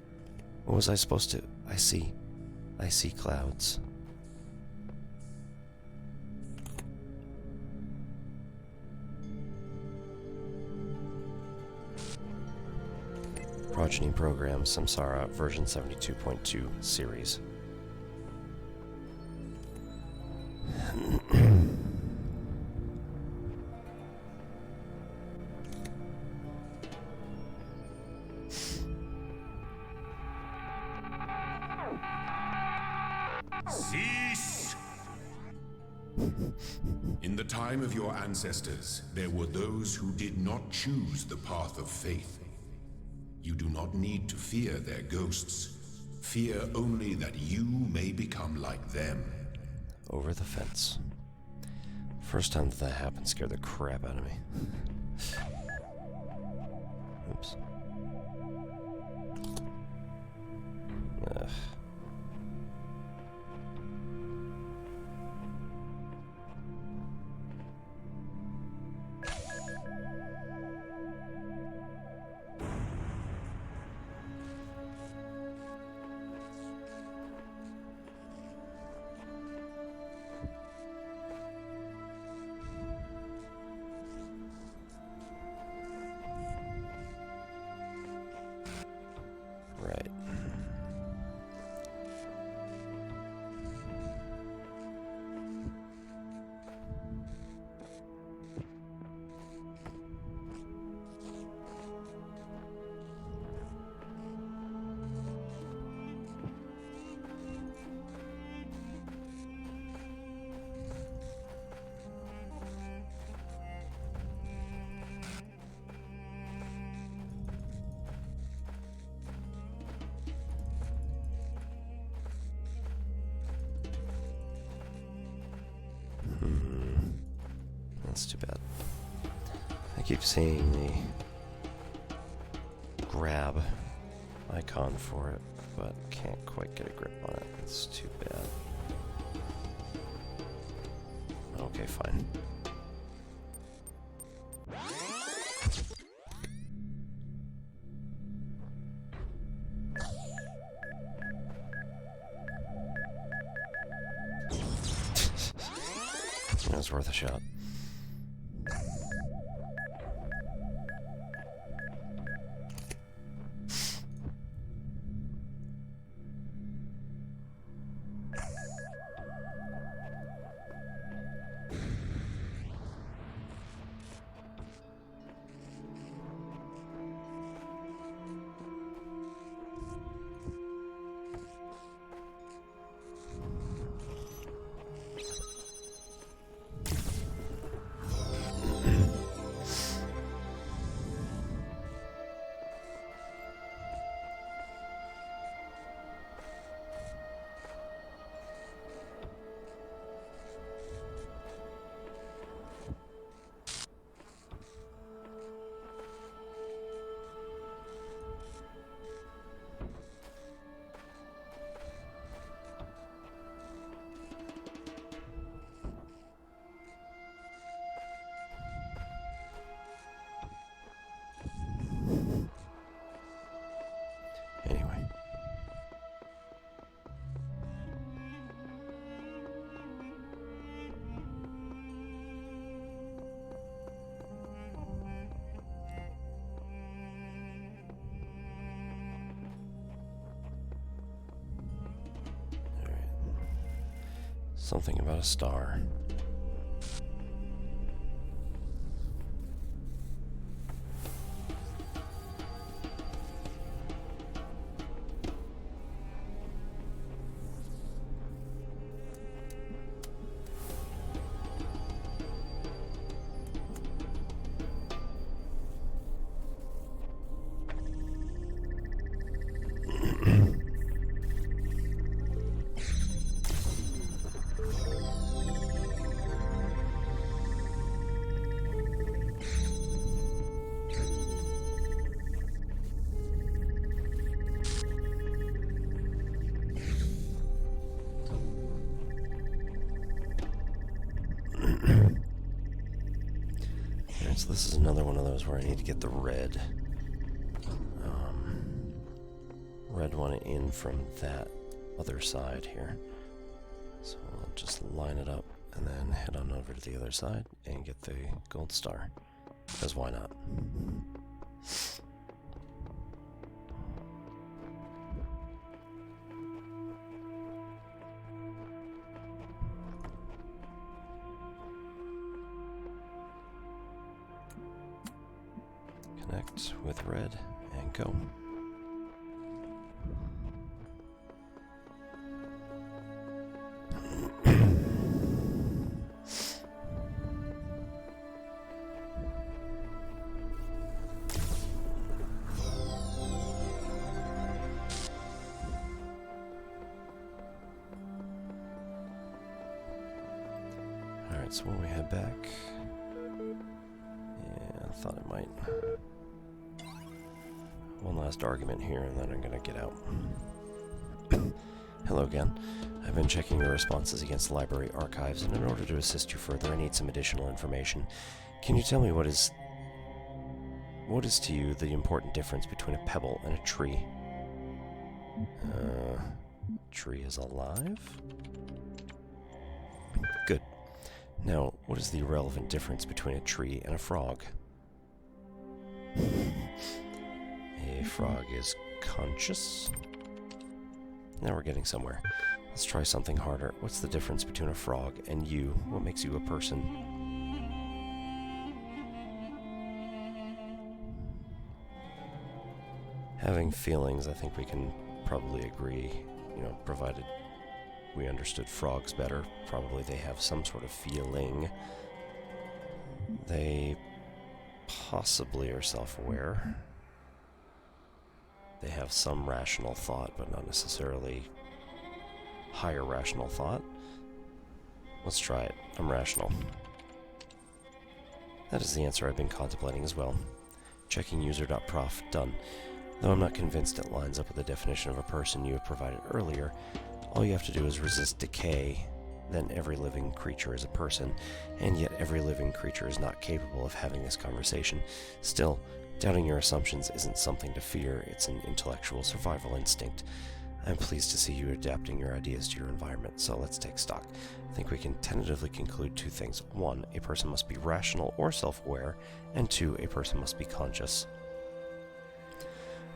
What was I supposed to? I see clouds. Progeny program, Samsara, version 72.2 series. Cease! In the time of your ancestors, there were those who did not choose the path of faith. You do not need to fear their ghosts. Fear only that you may become like them. Over the fence. First time that happened scared the crap out of me. Oops. Ugh. Right. That's too bad. I keep seeing the grab icon for it, but can't quite get a grip on it. It's too bad. Okay, fine. It was worth a shot. Something about a star. So this is another one of those where I need to get the red one in from that other side here. So I'll just line it up and then head on over to the other side and get the gold star. Because why not? Connect with red and go. Alright, so when we head back, yeah, I thought it might. One last argument here, and then I'm gonna get out. Hello again. I've been checking your responses against the library archives, and in order to assist you further, I need some additional information. Can you tell me what is to you the important difference between a pebble and a tree? Tree is alive? Good. Now, what is the relevant difference between a tree and a frog? A frog is conscious? Now we're getting somewhere. Let's try something harder. What's the difference between a frog and you? What makes you a person? Having feelings, I think we can probably agree, provided we understood frogs better. Probably they have some sort of feeling. They possibly are self-aware. They have some rational thought, but not necessarily higher rational thought. Let's try it. I'm rational. That is the answer I've been contemplating as well. Checking user.prof. Done. Though I'm not convinced it lines up with the definition of a person you have provided earlier, all you have to do is resist decay. Then every living creature is a person, and yet every living creature is not capable of having this conversation. Still, doubting your assumptions isn't something to fear, it's an intellectual survival instinct. I'm pleased to see you adapting your ideas to your environment, so let's take stock. I think we can tentatively conclude two things. 1, a person must be rational or self-aware, and 2, a person must be conscious.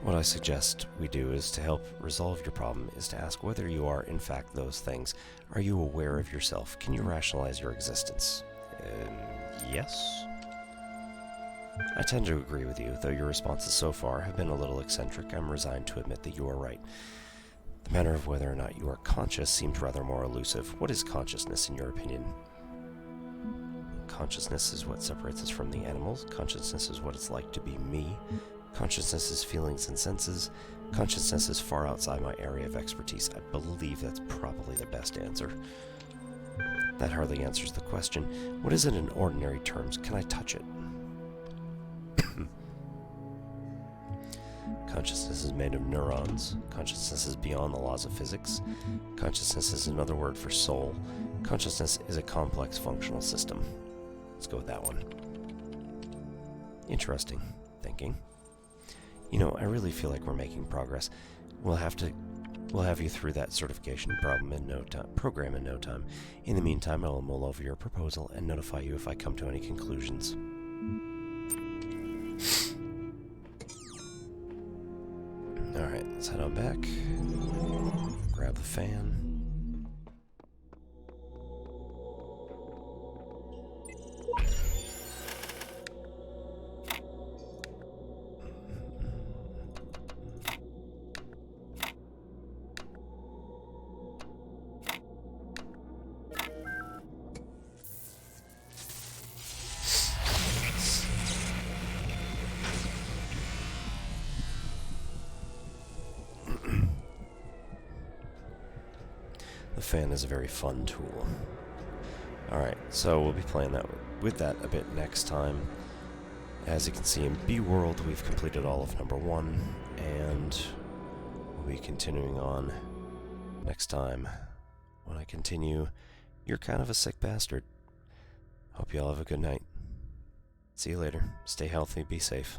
What I suggest we do is to help resolve your problem is to ask whether you are in fact those things. Are you aware of yourself? Can you rationalize your existence? Yes? I tend to agree with you, though your responses so far have been a little eccentric. I'm resigned to admit that you are right. The matter of whether or not you are conscious seems rather more elusive. What is consciousness, in your opinion? Consciousness is what separates us from the animals. Consciousness is what it's like to be me. Consciousness is feelings and senses. Consciousness is far outside my area of expertise. I believe that's probably the best answer. That hardly answers the question. What is it in ordinary terms? Can I touch it? Consciousness is made of neurons. Consciousness is beyond the laws of physics. Consciousness is another word for soul. Consciousness is a complex functional system. Let's go with that one. Interesting thinking. I really feel like we're making progress. We'll have you through that certification program in no time. In the meantime, I will mull over your proposal and notify you if I come to any conclusions. Alright, let's head on back. Grab the fan. The fan is a very fun tool. Alright, so we'll be playing with that a bit next time. As you can see in B World, we've completed all of number 1, and we'll be continuing on next time when I continue You're Kind of a Sick Bastard. Hope you all have a good night. See you later. Stay healthy, be safe.